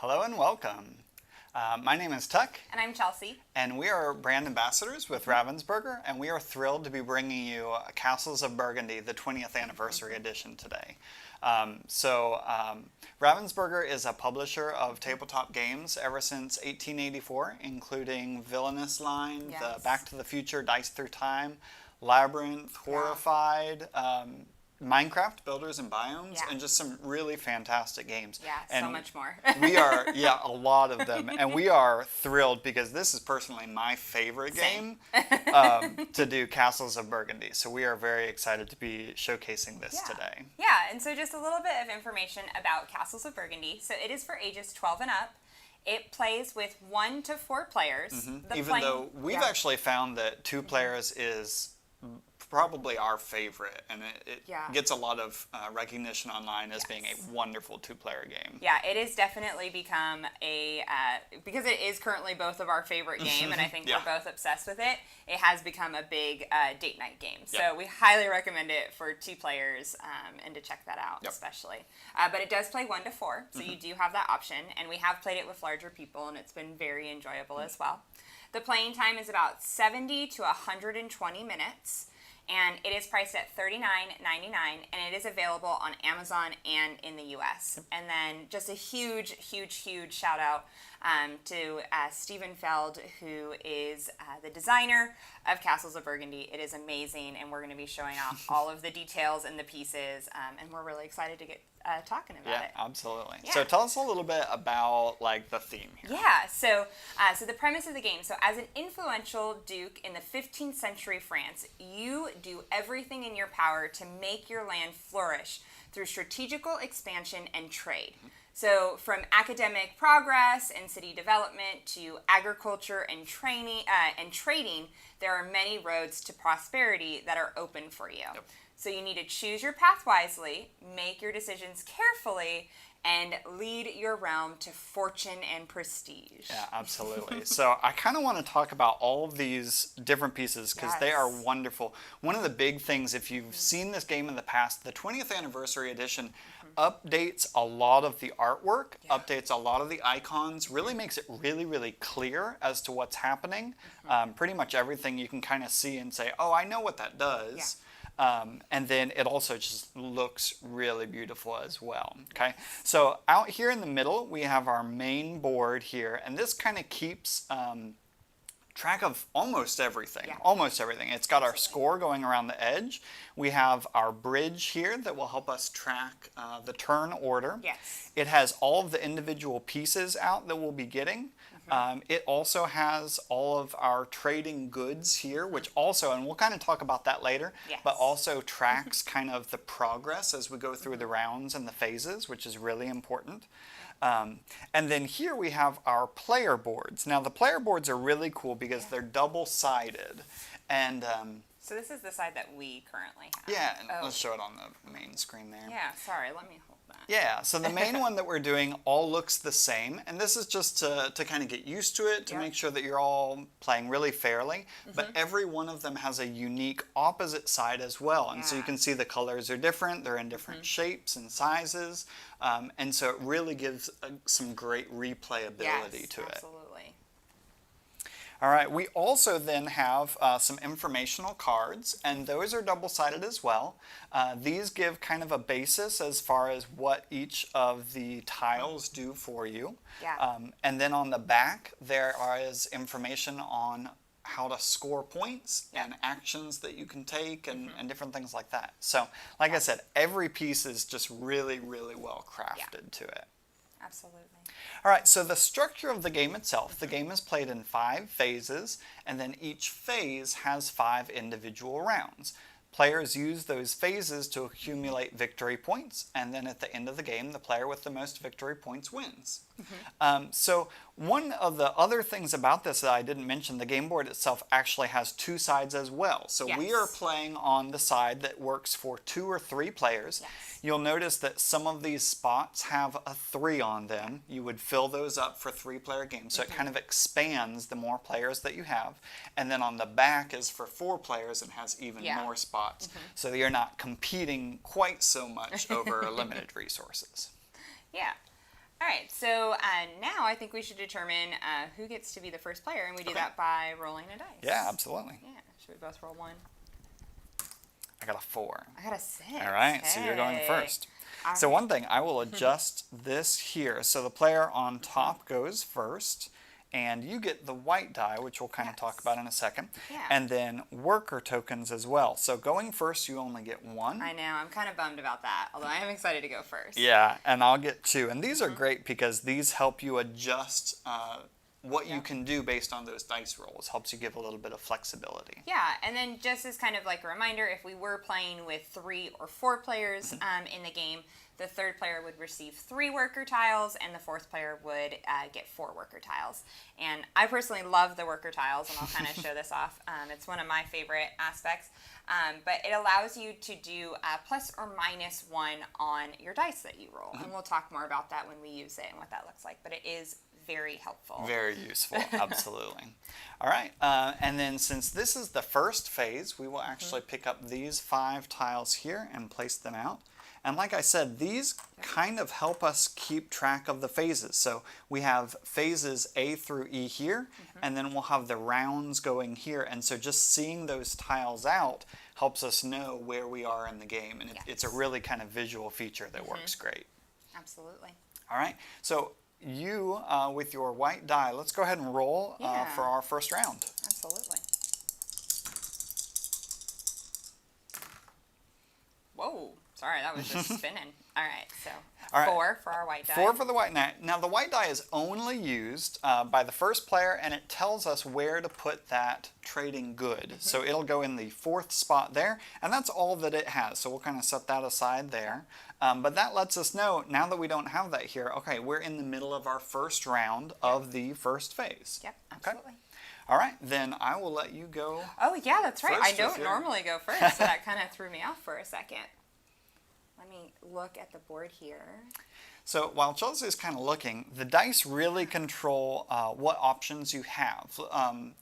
Hello and welcome. My name is Tuck. And I'm Chelsea. And we are brand ambassadors with Ravensburger, and we are thrilled to be bringing you Castles of Burgundy, the 20th anniversary edition today. Ravensburger is a publisher of tabletop games ever since 1884, including Villainous Line, the Back to the Future, Dice Through Time, Labyrinth, Horrified, Minecraft, Builders and Biomes, and just some really fantastic games. Yeah, and so much more. we are, a lot of them. And we are thrilled because this is personally my favorite game to do Castles of Burgundy. So we are very excited to be showcasing this today. Yeah, and so just a little bit of information about Castles of Burgundy. So it is for ages 12 and up. It plays with 1 to 4 players. Even though we've actually found that 2 players is probably our favorite, and it gets a lot of recognition online as being a wonderful 2-player game. Yeah, it has definitely become a, because it is currently both of our favorite game, and I think we're both obsessed with it, it has become a big date night game. So we highly recommend it for 2 players, and to check that out especially. But it does play 1 to 4, so you do have that option, and we have played it with larger people, and it's been very enjoyable as well. The playing time is about 70 to 120 minutes. And it is priced at $39.99, and it is available on Amazon and in the U.S. And then just a huge shout out to Stephen Feld, who is the designer of Castles of Burgundy. It is amazing, and we're going to be showing off all of the details and the pieces, and we're really excited to get talking about it. Absolutely. Yeah. So tell us a little bit about the theme here. Yeah, so the premise of the game, so as an influential duke in the 15th century France, you do everything in your power to make your land flourish through strategical expansion and trade. So from academic progress and city development to agriculture and trading, there are many roads to prosperity that are open for you. So you need to choose your path wisely, make your decisions carefully, and lead your realm to fortune and prestige. Yeah, absolutely. So I kind of want to talk about all of these different pieces because they are wonderful. One of the big things, if you've seen this game in the past, the 20th anniversary edition updates a lot of the artwork, updates a lot of the icons, really makes it really clear as to what's happening. Pretty much everything you can kind of see and say, oh, I know what that does. And then it also just looks really beautiful as well. Okay, so out here in the middle we have our main board here, and this kind of keeps track of almost everything. It's got our score going around the edge. We have our bridge here that will help us track the turn order. It has all of the individual pieces out that we'll be getting. It also has all of our trading goods here, which also, and we'll kind of talk about that later, but also tracks kind of the progress as we go through the rounds and the phases, which is really important. And then here we have our player boards. Now the player boards are really cool because they're double-sided. And so this is the side that we currently have. Yeah, and let's show it on the main screen there. Yeah, sorry, let me hold that. Yeah, so the main one that we're doing all looks the same, and this is just to kind of get used to it, to make sure that you're all playing really fairly, but every one of them has a unique opposite side as well, and so you can see the colors are different, they're in different shapes and sizes, and so it really gives some great replayability to it. Absolutely. All right, we also then have some informational cards, and those are double-sided as well. These give kind of a basis as far as what each of the tiles do for you. And then on the back, there is information on how to score points and actions that you can take and different things like that. So, like I said, every piece is just really well crafted to it. Absolutely. All right, so the structure of the game itself, the game is played in 5 phases, and then each phase has 5 individual rounds. Players use those phases to accumulate victory points, and then at the end of the game, the player with the most victory points wins. So one of the other things about this that I didn't mention, the game board itself actually has 2 sides as well. So we are playing on the side that works for 2 or 3 players. You'll notice that some of these spots have a 3 on them. You would fill those up for 3-player games. So it kind of expands the more players that you have. And then on the back is for 4 players and has even more spots. So that you're not competing quite so much over limited resources. Yeah. All right, so now I think we should determine who gets to be the first player, and we do that by rolling a dice. Yeah, absolutely. Yeah, should we both roll one? I got a 4. I got a 6. All right, so you're going first. So one thing, I will adjust this here. So the player on top goes first, and you get the white die, which we'll kind of talk about in a second, and then worker tokens as well. So going first, you only get 1. I know, I'm kind of bummed about that, although I am excited to go first. Yeah, and I'll get 2. And these are great because these help you adjust what you can do based on those dice rolls. Helps you give a little bit of flexibility. Yeah, and then just as kind of like a reminder, if we were playing with 3 or 4 players in the game, the third player would receive 3 worker tiles, and the fourth player would get 4 worker tiles. And I personally love the worker tiles, and I'll kind of show this off. It's one of my favorite aspects. But it allows you to do plus or minus 1 on your dice that you roll. And we'll talk more about that when we use it and what that looks like. But it is very helpful. Very useful, absolutely. All right, and then since this is the first phase, we will actually pick up these 5 tiles here and place them out. And like I said, these kind of help us keep track of the phases. So we have phases A through E here, and then we'll have the rounds going here. And so just seeing those tiles out helps us know where we are in the game. And it's a really kind of visual feature that works great. Absolutely. All right, so you, with your white die, let's go ahead and roll for our first round. Absolutely. Whoa, sorry, that was just spinning. All right, so 4 for our white die. 4 for the white die. Now the white die is only used by the first player, and it tells us where to put that trading good. So it'll go in the 4th spot there, and that's all that it has. So we'll kind of set that aside there. But that lets us know, now that we don't have that here, okay, we're in the middle of our first round of the first phase. Yep, absolutely. All right, then I will let you go. Oh, yeah, that's right. I don't normally go first, so that kind of threw me off for a second. Let me look at the board here. So while Chelsea is kind of looking, the dice really control what options you have,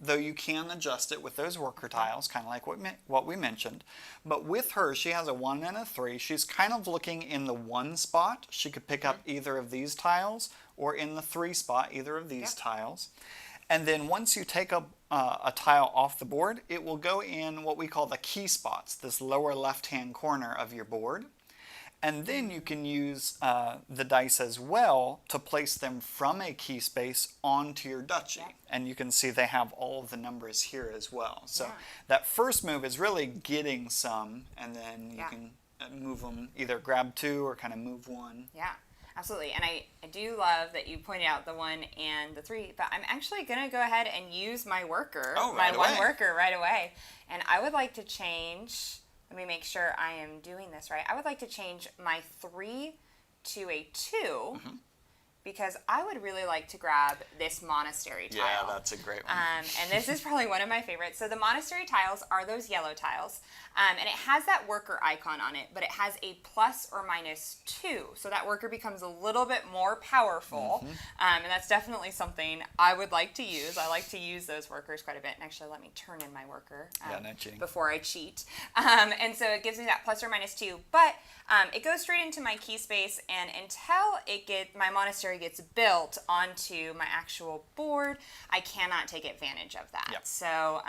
though you can adjust it with those worker tiles, kind of like what we mentioned. But with her, she has a 1 and a 3. She's kind of looking in the 1 spot. She could pick up either of these tiles, or in the 3 spot, either of these tiles. And then once you take a tile off the board, it will go in what we call the key spots, this lower left-hand corner of your board. And then you can use the dice as well to place them from a key space onto your duchy. And you can see they have all of the numbers here as well. So that first move is really getting some, and then you can move them, either grab 2 or kind of move 1. Yeah, absolutely. And I do love that you pointed out the 1 and the 3, but I'm actually going to go ahead and use my worker, my 1 worker right away. And I would like to change... Let me make sure I am doing this right. I would like to change my 3 to a 2 because I would really like to grab this monastery tile. Yeah, that's a great one. And this is probably one of my favorites. So the monastery tiles are those yellow tiles, and it has that worker icon on it, but it has a plus or minus 2. So that worker becomes a little bit more powerful, and that's definitely something I would like to use. I like to use those workers quite a bit. And actually, let me turn in my worker no cheating. Before I cheat. And so it gives me that plus or minus 2, but it goes straight into my key space, and until my monastery gets built onto my actual board, I cannot take advantage of that. Yep. So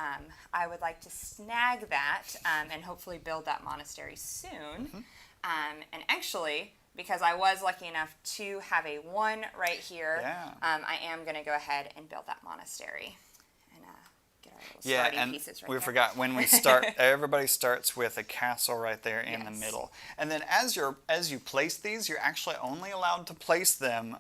I would like to snag that and hopefully build that monastery soon. And actually, because I was lucky enough to have a 1 right here, I am going to go ahead and build that monastery. And pieces right we there. forgot, when we start, everybody starts with a castle right there in the middle. And then as you place these, you're actually only allowed to place them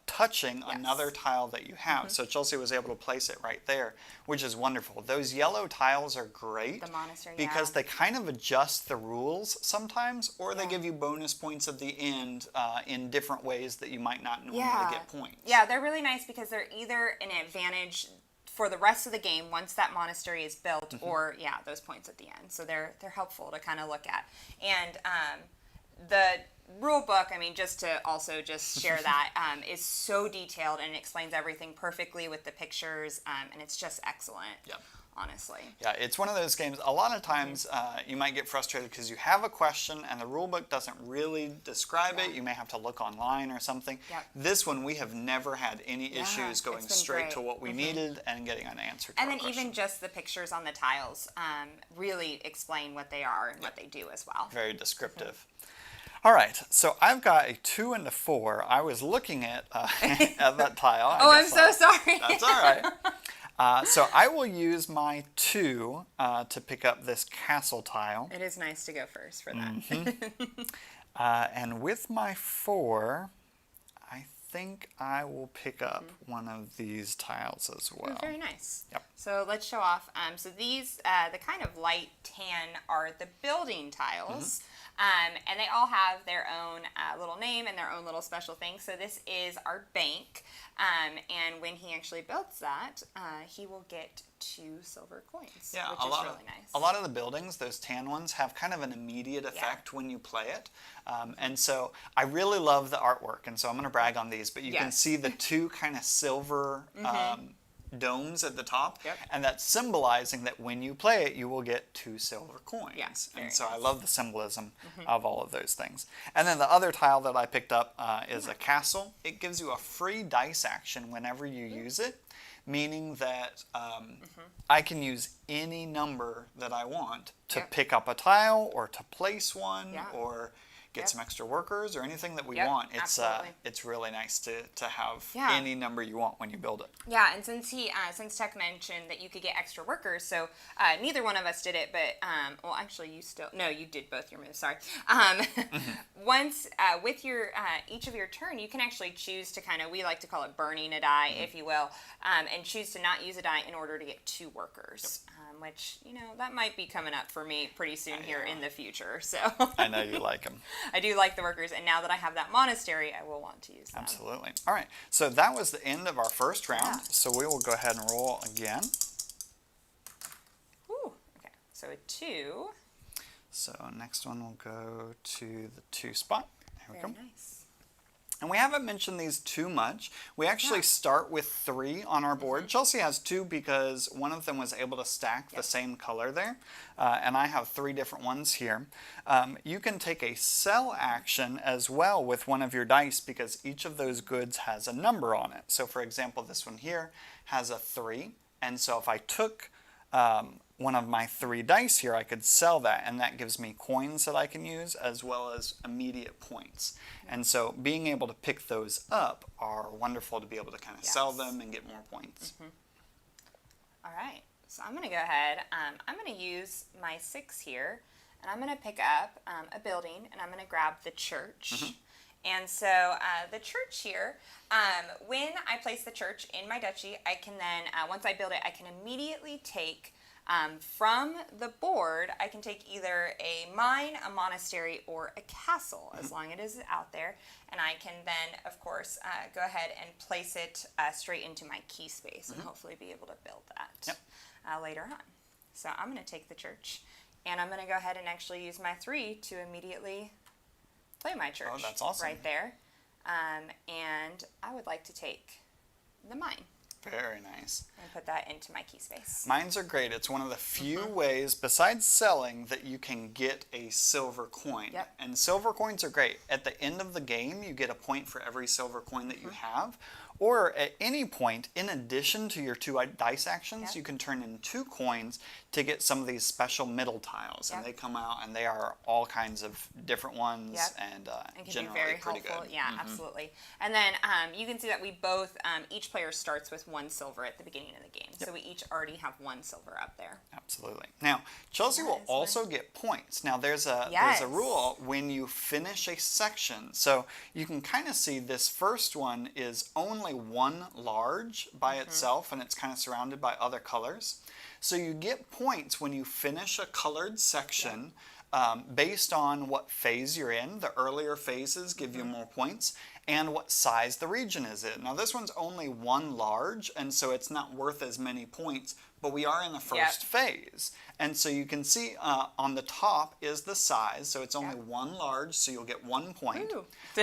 touching another tile that you have. So Chelsea was able to place it right there, which is wonderful. Those yellow tiles are great the monastery, because they kind of adjust the rules sometimes, or they give you bonus points at the end in different ways that you might not normally get points. Yeah, they're really nice because they're either an advantage for the rest of the game once that monastery is built, or those points at the end. So they're helpful to kind of look at. And the rule book, I mean, just to also just share that, is so detailed and explains everything perfectly with the pictures, and it's just excellent. honestly. Yeah, it's one of those games, a lot of times you might get frustrated because you have a question and the rule book doesn't really describe it. You may have to look online or something. This one, we have never had any issues going straight to what we needed and getting an answer to And then question. even just the pictures on the tiles really explain what they are and what they do as well. Very descriptive. All right, so I've got a 2 and a 4. I was looking at, at that tile. I'm so sorry. That's all right. So I will use my 2 to pick up this castle tile. It is nice to go first for that. And with my 4, I think I will pick up one of these tiles as well. Oh, very nice. Yep. So let's show off. So these, the kind of light tan are the building tiles. And they all have their own little name and their own little special thing. So this is our bank. And when he actually builds that, he will get 2 silver coins, which is really nice. A lot of the buildings, those tan ones, have kind of an immediate effect when you play it. And so I really love the artwork. And so I'm going to brag on these. But you can see the 2 kind of silver domes at the top, and that's symbolizing that when you play it, you will get 2 silver coins. And so I love the symbolism of all of those things. And then the other tile that I picked up is a castle. It gives you a free dice action whenever you use it, meaning that I can use any number that I want to pick up a tile or to place one or get some extra workers or anything that we want. It's really nice to have any number you want when you build it. Yeah, and since Tech mentioned that you could get extra workers, so neither one of us did it, but well, actually, you did both your moves. Sorry. Once with your each of your turn, you can actually choose to we like to call it burning a die, if you will, and choose to not use a die in order to get 2 workers. Which, that might be coming up for me pretty soon here in the future. So I know you like them. I do like the workers, and now that I have that monastery, I will want to use them. Absolutely. All right, so that was the end of our first round. So we will go ahead and roll again. Ooh, okay, so a 2. So next one will go to the 2 spot. There we go. Nice. And we haven't mentioned these too much. We actually start with 3 on our board. Chelsea has 2 because one of them was able to stack the same color there. And I have 3 different ones here. You can take a sell action as well with one of your dice because each of those goods has a number on it. So for example, this one here has a 3. And so if I took one of my 3 dice here, I could sell that, and that gives me coins that I can use as well as immediate points. And so being able to pick those up are wonderful to be able to kind of sell them and get more points. All right, so I'm going to go ahead. I'm going to use my 6 here, and I'm going to pick up a building, and I'm going to grab the church. And so the church here, when I place the church in my duchy, I can then, once I build it, I can immediately take from the board, I can take either a mine, a monastery, or a castle, as long as it is out there. And I can then, of course, go ahead and place it straight into my key space and hopefully be able to build that later on. So I'm going to take the church, and I'm going to go ahead and actually use my 3 to immediately play my church. Oh, that's awesome. Right there. And I would like to take the mine. Very nice. And put that into my key space. Mines are great. It's one of the few ways, besides selling, that you can get a silver coin. And silver coins are great. At the end of the game, you get a point for every silver coin that you have. Or at any point, in addition to your 2 dice actions, you can turn in 2 coins to get some of these special middle tiles. And they come out, and they are all kinds of different ones, and can generally be very pretty helpful. good. Yeah, absolutely. And then you can see that we both, each player starts with 1 silver at the beginning of the game. So we each already have 1 silver up there. Absolutely. Now, Chelsea will also get points. Now, there's a rule when you finish a section. So you can kind of see this first one is only 1 large by itself, and it's kind of surrounded by other colors. So you get points when you finish a colored section based on what phase you're in. The earlier phases give you more points, and what size the region is in. Now this one's only 1 large, and so it's not worth as many points but we are in the first phase. And so you can see on the top is the size, so it's only one large, so you'll get 1 point.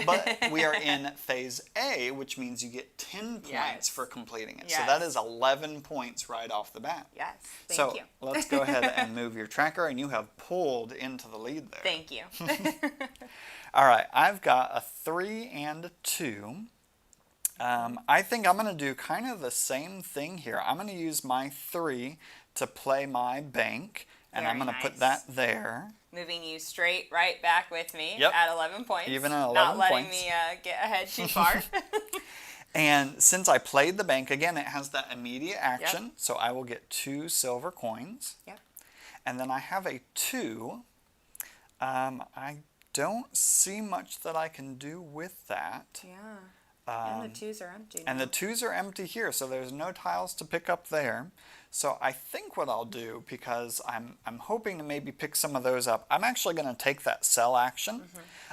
But we are in phase A, which means you get 10 points for completing it. So that is 11 points right off the bat. Yes, thank you. So let's go ahead and move your tracker, and you have pulled into the lead there. Thank you. All right, I've got a 3 and a 2. I think I'm going to do kind of the same thing here. I'm going to use my 3 to play my bank, and I'm going to put that there. Moving you straight right back with me at 11 points. Even at 11 Not letting points. me get ahead too far. And since I played the bank, again, it has that immediate action, so I will get 2 silver coins. And then I have a 2. I don't see much that I can do with that. And the 2s are empty. And the 2s are empty here, so there's no tiles to pick up there. So I think what I'll do, because I'm hoping to maybe pick some of those up, I'm actually going to take that sell action.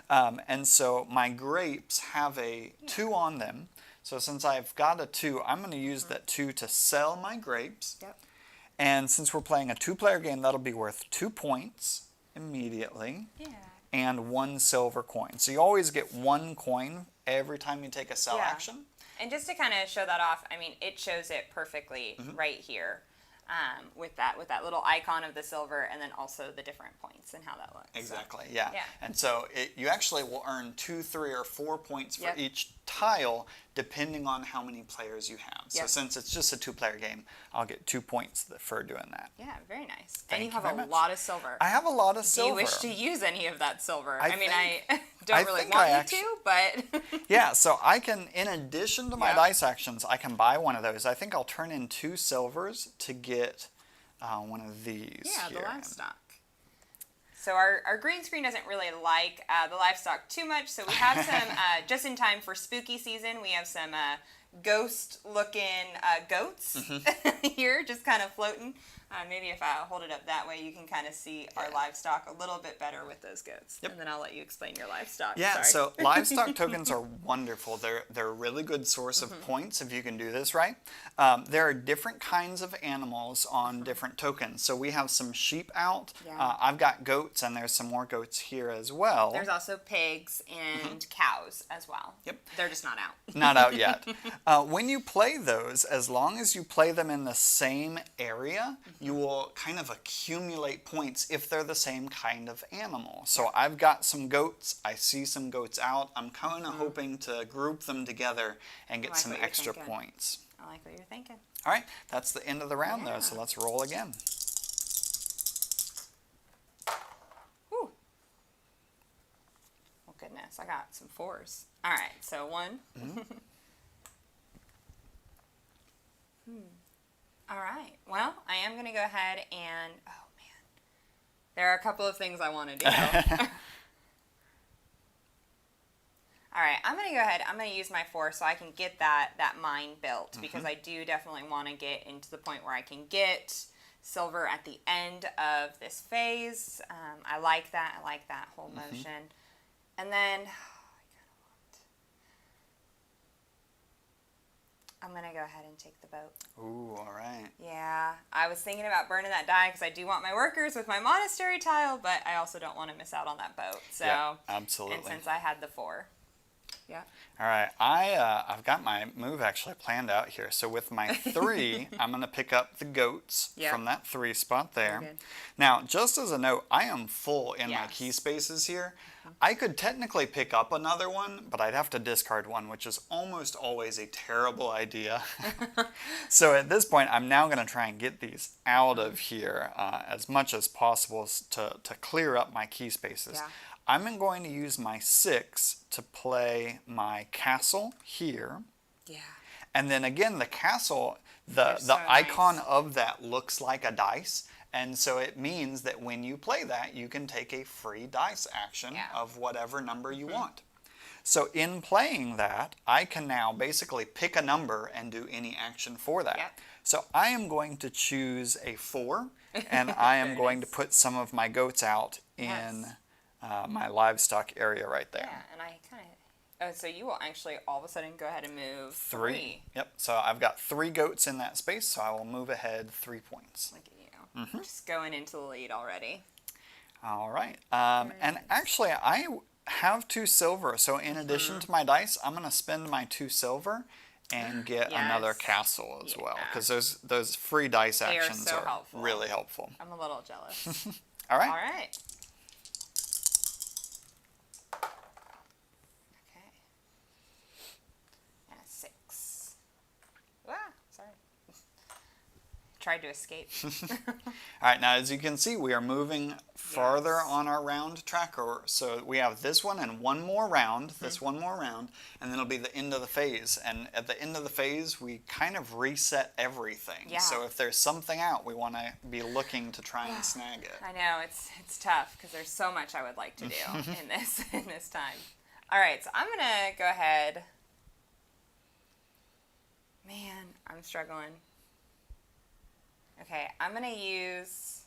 And so my grapes have a 2 on them. So since I've got a 2, I'm going to use that 2 to sell my grapes. And since we're playing a 2-player game, that'll be worth 2 points immediately. And 1 silver coin. So you always get 1 coin every time you take a sell action. And just to kind of show that off, I mean, it shows it perfectly right here with that little icon of the silver, and then also the different points and how that looks. Exactly, so, yeah. And so you actually will earn 2, 3, or 4 points for each tile, depending on how many players you have. So since it's just a 2-player game, I'll get 2 points for doing that. Yeah, very nice. And you have a lot of silver. I have a lot of silver. Do you wish to use any of that silver? I mean, I don't really want you to, but... Yeah, so I can, in addition to my dice actions, I can buy one of those. I think I'll turn in 2 silvers to get one of these the livestock. So our green screen doesn't really like the livestock too much, so we have some, just in time for spooky season, we have some ghost-looking goats here, just kind of floating. Maybe if I hold it up that way, you can kind of see our livestock a little bit better with those goats. And then I'll let you explain your livestock. Yeah, so livestock tokens are wonderful. They're a really good source of points if you can do this right. There are different kinds of animals on different tokens. So we have some sheep out. I've got goats, and there's some more goats here as well. There's also pigs and cows as well. They're just not out. Not out yet. When you play those, as long as you play them in the same area, you will kind of accumulate points if they're the same kind of animal. So I've got some goats. I see some goats out. I'm kind of hoping to group them together and get some extra points. I like what you're thinking. All right, that's the end of the round though, so let's roll again. Whew. Oh goodness, I got some 4s. All right, so 1. All right. Well, I am going to go ahead and, oh man, there are a couple of things I want to do. All right, I'm going to go ahead. I'm going to use my 4 so I can get that mine built, because I do definitely want to get into the point where I can get silver at the end of this phase. I like that. I like that whole motion. And then I'm going to go ahead and take the boat. Ooh, all right. Yeah, I was thinking about burning that die because I do want my workers with my monastery tile, but I also don't want to miss out on that boat. So, absolutely. And since I had the 4. All right, I've got my move actually planned out here. So with my 3, I'm going to pick up the goats from that 3 spot there. Now, just as a note, I am full in my key spaces here. I could technically pick up another one, but I'd have to discard one, which is almost always a terrible idea. So at this point, I'm now going to try and get these out of here as much as possible to clear up my key spaces. I'm going to use my 6 to play my castle here. And then again, the castle, the icon of that looks like a dice. And so it means that when you play that, you can take a free dice action of whatever number you want. So in playing that, I can now basically pick a number and do any action for that. So I am going to choose a 4, and I am going to put some of my goats out in my livestock area right there. And I kind of, Oh, so you will actually all of a sudden go ahead and move 3. Yep. So I've got 3 goats in that space, so I will move ahead 3 points. Look at you. Just going into the lead already. All right. And actually, I have 2 silver. So in addition to my dice, I'm going to spend my 2 silver and get another castle as well. Because those free dice actions are really helpful. I'm a little jealous. All right. All right. Okay. And a 6. Ah, sorry. Tried to escape. All right, now as you can see, we are moving farther on our round tracker. So we have this one and one more round, one more round, and then it'll be the end of the phase. And at the end of the phase, we kind of reset everything. Yeah. So if there's something out, we want to be looking to try and snag it. I know, it's tough because there's so much I would like to do in this time. All right, so I'm going to go ahead. Man, I'm struggling. Okay, I'm going to use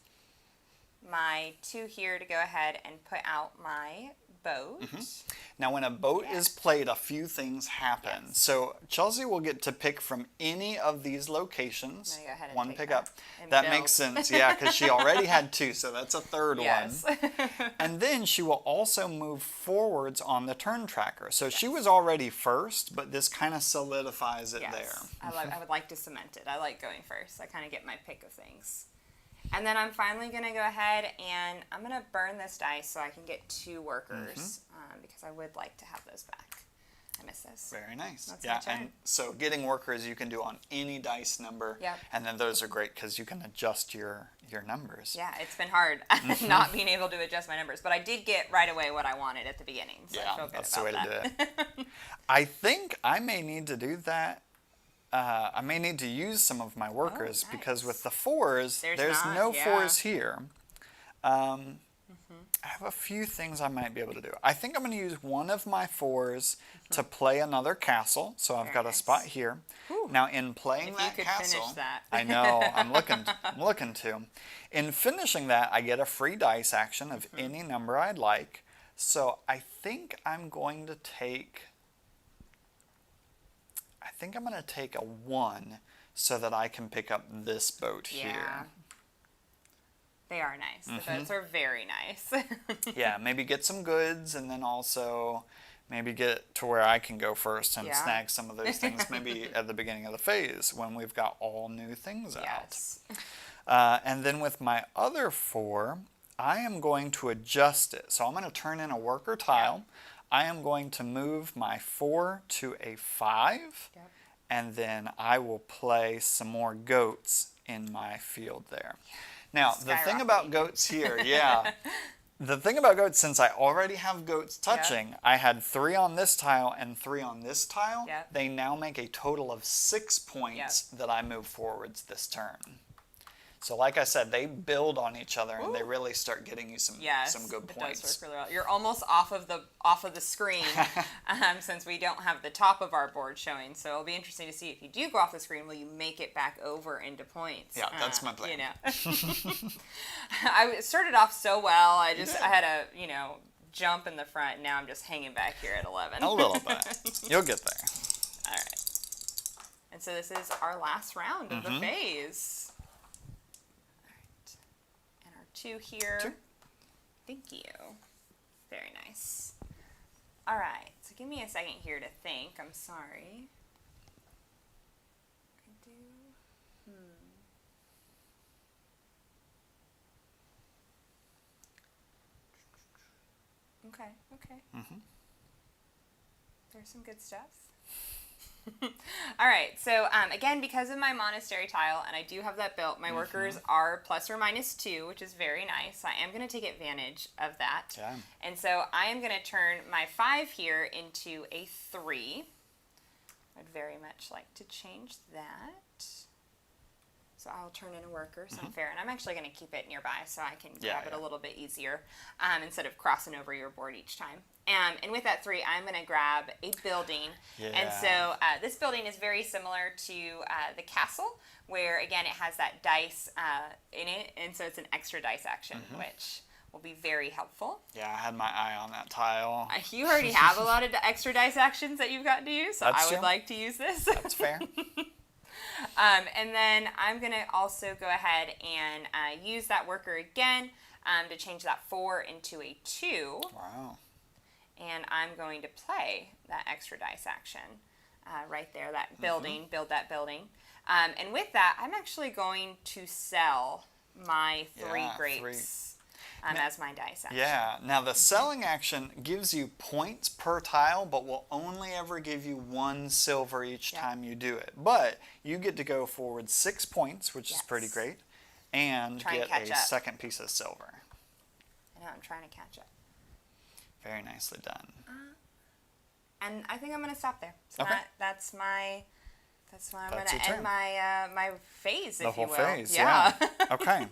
my 2 here to go ahead and put out my boat. Now when a boat is played, a few things happen. So Chelsea will get to pick from any of these locations. Go ahead and one take pick that up. and That build. makes sense, yeah, because she already had 2, so that's a third one. And then she will also move forwards on the turn tracker. So she was already first, but this kind of solidifies it there. I would like to cement it. I like going first. I kind of get my pick of things. And then I'm finally going to go ahead and I'm going to burn this dice so I can get 2 workers because I would like to have those back. I miss those. Very nice. That's yeah, my turn. and so getting workers you can do on any dice number. Yep. And then those are great because you can adjust your numbers. Yeah, it's been hard not being able to adjust my numbers, but I did get right away what I wanted at the beginning. So I feel good that's about the way that. to do it. I think I may need to do that. I may need to use some of my workers because with the 4s, there's no 4s here. I have a few things I might be able to do. I think I'm going to use one of my 4s to play another castle. So I've got a spot here. Whew. Now in playing If that you could castle, finish that. I know, I'm looking to. In finishing that, I get a free dice action of any number I'd like. So I think I'm going to take a 1 so that I can pick up this boat here. They are nice. The boats are very nice. Yeah, maybe get some goods and then also maybe get to where I can go first and snag some of those things maybe at the beginning of the phase when we've got all new things out. And then with my other 4, I am going to adjust it. So I'm going to turn in a worker tile. I am going to move my 4 to a 5. And then I will play some more goats in my field there. Now, the thing about goats here, the thing about goats, since I already have goats touching, I had 3 on this tile and 3 on this tile. They now make a total of 6 points that I move forwards this turn. So like I said, they build on each other and they really start getting you some good points. Does work really well. You're almost off of the screen since we don't have the top of our board showing. So it'll be interesting to see if you do go off the screen, will you make it back over into points? Yeah, that's my plan. You know. I started off so well. I had a jump in the front. Now I'm just hanging back here at 11. A little bit. You'll get there. All right. And so this is our last round of the phase. 2 here. 2. Thank you. Very nice. All right. So give me a second here to think. I'm sorry. Okay. There's some good stuff. All right, so again, because of my monastery tile, and I do have that built, my workers are +or-2, which is very nice. I am going to take advantage of that. Yeah. And so I am going to turn my 5 here into a 3. I'd very much like to change that. So I'll turn in a worker, so I'm fair. And I'm actually going to keep it nearby so I can grab it a little bit easier instead of crossing over your board each time. And with that 3, I'm going to grab a building. And so this building is very similar to the castle, where, again, it has that dice in it. And so it's an extra dice action, which will be very helpful. Yeah, I had my eye on that tile. You already have a lot of extra dice actions that you've gotten to use, so That's I would true. like to use this. That's fair. And then I'm going to also go ahead and use that worker again to change that 4 into a 2. Wow. And I'm going to play that extra dice action right there, that building, build that building. And with that, I'm actually going to sell my 3 grapes as my dice action. Yeah. Now the selling action gives you points per tile, but will only ever give you 1 silver each time you do it. But you get to go forward 6 points, which is pretty great, and get a second piece of silver. I know, I'm trying to catch up. Very nicely done. And I think I'm going to stop there. So Okay. that's why I'm going to end my phase, the if you whole will. phase, yeah. Okay.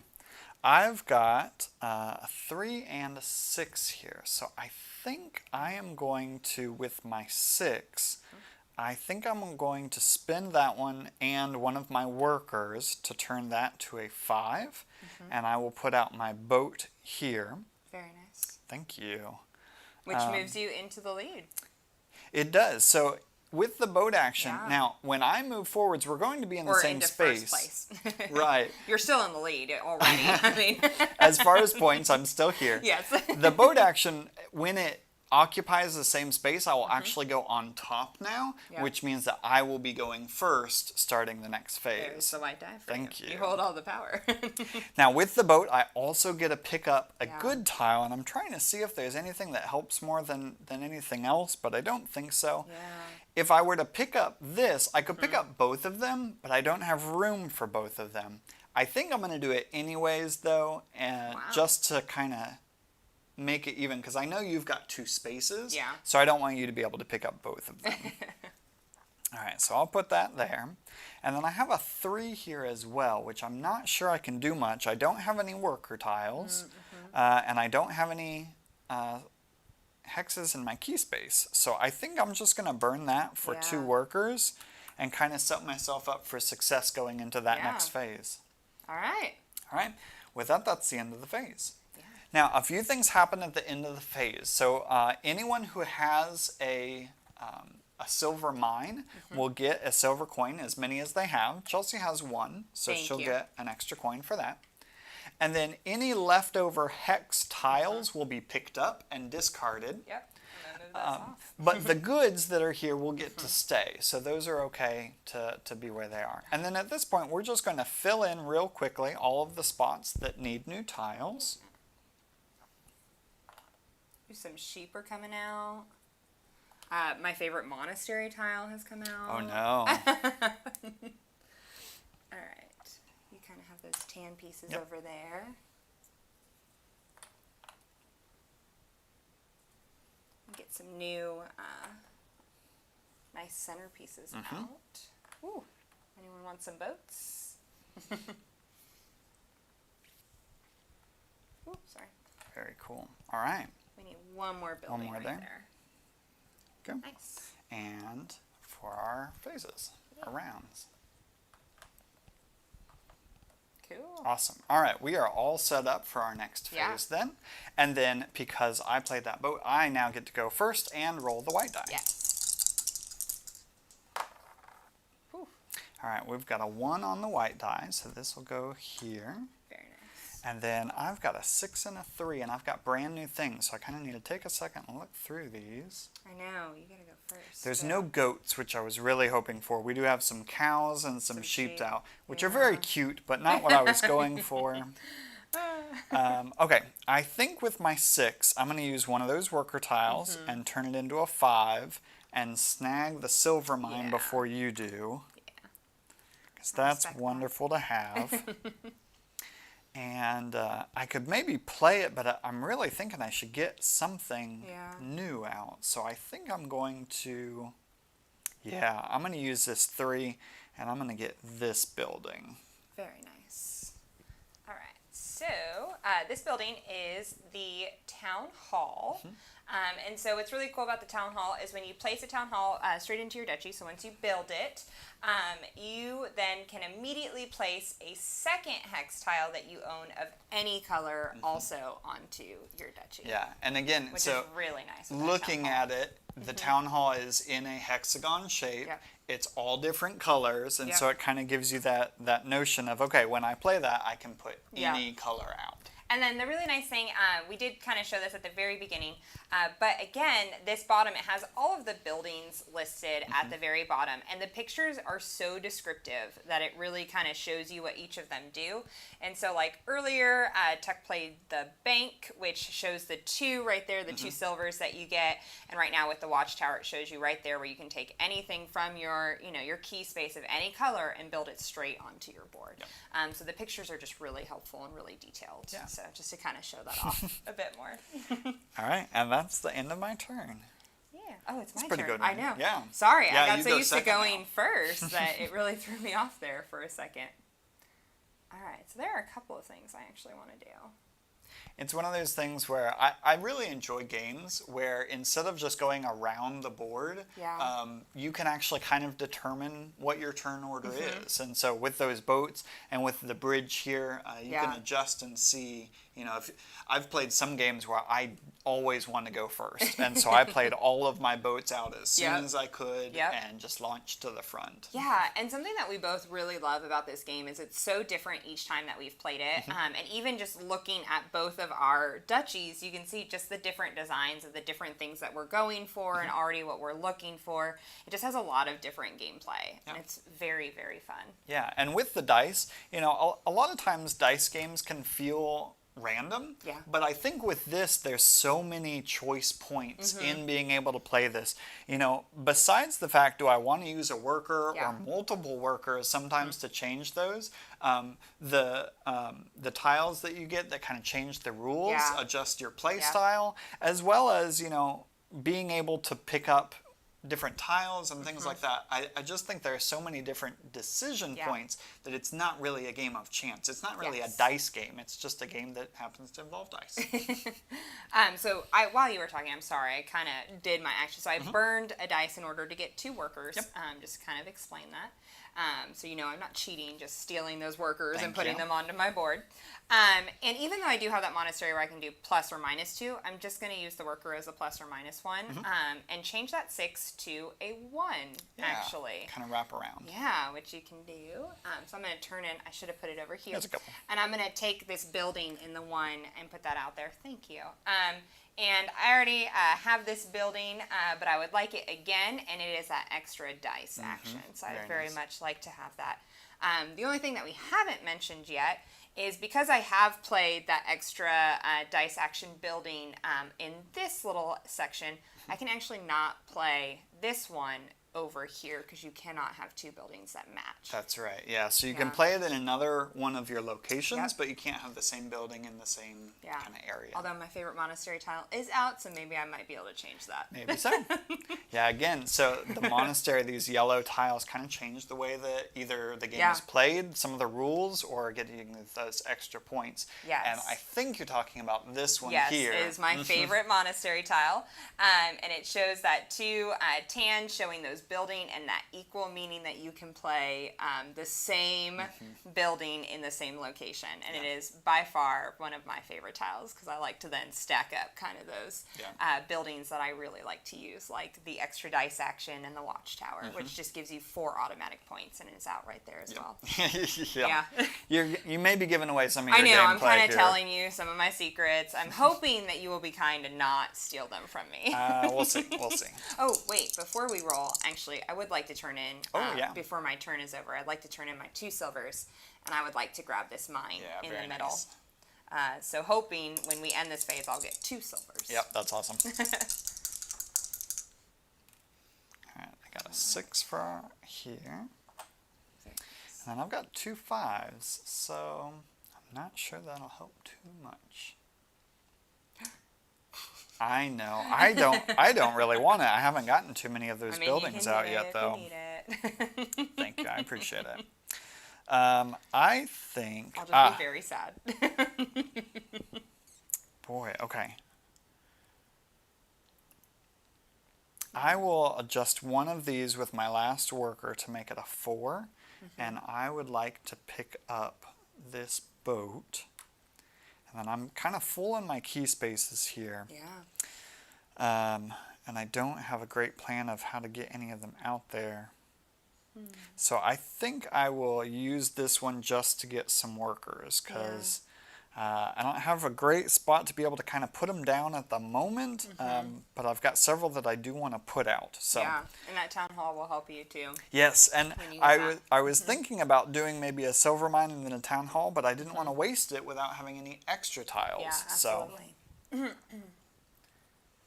I've got a 3 and a 6 here. So I think I am going to, with my 6, I think I'm going to spend that one and one of my workers to turn that to a 5. And I will put out my boat here. Very nice. Thank you. Which moves you into the lead. It does. So with the boat action, now when I move forwards, we're going to be in the same space. First place. Right. You're still in the lead already. I mean, as far as points, I'm still here. Yes. The boat action, when it occupies the same space, I will actually go on top now, which means that I will be going first, starting the next phase. There's the white die for Thank you. You hold all the power. Now with the boat, I also get to pick up a good tile, and I'm trying to see if there's anything that helps more than anything else, but I don't think so. Yeah. If I were to pick up this, I could pick up both of them, but I don't have room for both of them. I think I'm going to do it anyways, though, and just to kind of make it even, because I know you've got 2 spaces, so I don't want you to be able to pick up both of them. All right, so I'll put that there. And then I have a 3 here as well, which I'm not sure I can do much. I don't have any worker tiles, and I don't have any hexes in my key space. So I think I'm just going to burn that for 2 workers and kind of set myself up for success going into that next phase. All right. All right. With that, that's the end of the phase. Now, a few things happen at the end of the phase. So anyone who has a silver mine will get a silver coin, as many as they have. Chelsea has 1, so she'll get an extra coin for that. And then any leftover hex tiles will be picked up and discarded. Yep. And then move those off. But the goods that are here will get to stay. So those are okay to be where they are. And then at this point, we're just going to fill in real quickly all of the spots that need new tiles. Some sheep are coming out. My favorite monastery tile has come out. Oh no. Alright. You kind of have those tan pieces over there. Get some new nice center pieces out. Ooh. Anyone want some boats? Ooh, sorry. Very cool. All right. We need one more building right there. Good. Nice. And for our phases, our rounds. Cool. Awesome. All right, we are all set up for our next phase then. And then because I played that boat, I now get to go first and roll the white die. Yes. All right, we've got a 1 on the white die, so this will go here. Very nice. And then I've got a 6 and a 3, and I've got brand new things, so I kind of need to take a second and look through these. I know, you gotta go first. There's no goats, which I was really hoping for. We do have some cows and some sheep out, which are very cute, but not what I was going for. Okay, I think with my 6, I'm going to use one of those worker tiles and turn it into a 5 and snag the silver mine before you do. Because that's wonderful to have. And I could maybe play it, but I'm really thinking I should get something new out. So I think I'm going to, I'm going to use this 3, and I'm going to get this building. Very nice. All right, So this building is the town hall. And so what's really cool about the town hall is when you place a town hall straight into your duchy, so once you build it, you then can immediately place a second hex tile that you own of any color also onto your duchy. Yeah, and again, which so is really nice. Looking at it, the town hall is in a hexagon shape. Yep. It's all different colors, and Yep. so it kind of gives you that notion of, okay, when I play that, I can put any color out. And then the really nice thing, we did kind of show this at the very beginning, but again, this bottom, it has all of the buildings listed at the very bottom, and the pictures are so descriptive that it really kind of shows you what each of them do. And so like earlier, Tuck played the bank, which shows the 2 right there, the 2 silvers that you get, and right now with the watchtower, it shows you right there where you can take anything from your, your key space of any color and build it straight onto your board. Yep. So the pictures are just really helpful and really detailed. Yeah. So just to kind of show that off a bit more. All right, and that's the end of my turn. Yeah. Oh, it's my pretty turn. good I one. know. Yeah. Sorry, Yeah, I got you so go used to second going now. first that it really threw me off there for a second. All right, so there are a couple of things I actually want to do. It's one of those things where I really enjoy games where instead of just going around the board, you can actually kind of determine what your turn order is. And so with those boats and with the bridge here, you can adjust and see, if I've played some games where I always want to go first. And so I played all of my boats out as soon as I could and just launched to the front. Yeah, and something that we both really love about this game is it's so different each time that we've played it. And even just looking at both of our duchies, you can see just the different designs of the different things that we're going for and already what we're looking for. It just has a lot of different gameplay, and it's very, very fun. Yeah, and with the dice, a lot of times dice games can feel random, but I think with this there's so many choice points in being able to play this. Besides the fact, do I want to use a worker or multiple workers sometimes to change those, the tiles that you get that kind of change the rules, adjust your play style, as well as being able to pick up different tiles and things like that. I just think there are so many different decision points that it's not really a game of chance. It's not really a dice game. It's just a game that happens to involve dice. So while you were talking, I'm sorry, I kind of did my action. So I burned a dice in order to get 2 workers. Just to kind of explain that. So I'm not cheating, just stealing those workers and putting them onto my board. And even though I do have that monastery where I can do plus or minus 2, I'm just going to use the worker as a plus or minus 1 and change that 6 to a 1, actually. Kind of wrap around. Yeah, which you can do. So I'm going to turn in, I should have put it over here. There's a couple. And I'm going to take this building in the 1 and put that out there. Thank you. And I already have this building, but I would like it again, and it is that extra dice action. So I'd very much like to have that. The only thing that we haven't mentioned yet is because I have played that extra dice action building in this little section, I can actually not play this one over here because you cannot have 2 buildings that match. That's right. Yeah, so you can play it in another one of your locations, but you can't have the same building in the same kind of area. Although my favorite monastery tile is out, so maybe I might be able to change that. Maybe so. Yeah, again, so the monastery, these yellow tiles kind of change the way that either the game is played, some of the rules, or getting those extra points. Yes. And I think you're talking about this one here. Yes, it is my favorite monastery tile. And it shows that 2 tan showing those building and that equal, meaning that you can play the same building in the same location. And it is by far one of my favorite tiles because I like to then stack up kind of those buildings that I really like to use, like the extra dice action and the watchtower, which just gives you 4 automatic points and it's out right there as well. You may be giving away some of your I know, gameplay I'm kind of here. telling you some of my secrets. I'm hoping that you will be kind and not steal them from me. We'll see. We'll see. Oh, wait, before we roll, actually, I would like to turn in, before my turn is over, I'd like to turn in my 2 silvers, and I would like to grab this mine in the middle. Nice. So hoping when we end this phase, I'll get 2 silvers. Yep, that's awesome. All right, I got a 6 for here. And then I've got 2 5s, so I'm not sure that'll help too much. I know. I don't really want it. I haven't gotten too many of those buildings out yet, though. You need it. Thank you. I appreciate it. I think... I'll just be very sad. Boy, okay. I will adjust one of these with my last worker to make it a 4. And I would like to pick up this boat. And then I'm kind of full in my key spaces here. Yeah. And I don't have a great plan of how to get any of them out there. So I think I will use this one just to get some workers, because I don't have a great spot to be able to kind of put them down at the moment, but I've got several that I do want to put out. So. Yeah, and that town hall will help you too. Yes, and I was thinking about doing maybe a silver mine and then a town hall, but I didn't want to waste it without having any extra tiles. Yeah, absolutely. So.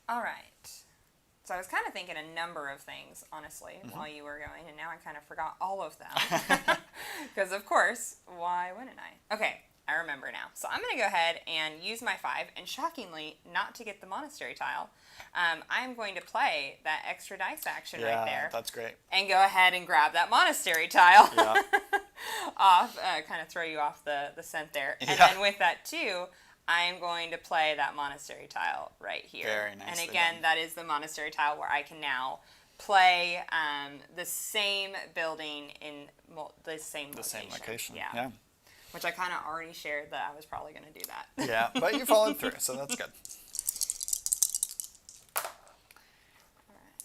All right. So I was kind of thinking a number of things, honestly, while you were going, and now I kind of forgot all of them. Because, of course, why wouldn't I? Okay, I remember now. So I'm going to go ahead and use my 5, and shockingly, not to get the monastery tile, I'm going to play that extra dice action right there. Yeah, that's great. And go ahead and grab that monastery tile off, kind of throw you off the scent there. And then with that, too, I'm going to play that monastery tile right here. Very nice. And again, that is the monastery tile where I can now play the same building in the same location. Yeah. Which I kind of already shared that I was probably going to do that. Yeah, but you followed through, so that's good.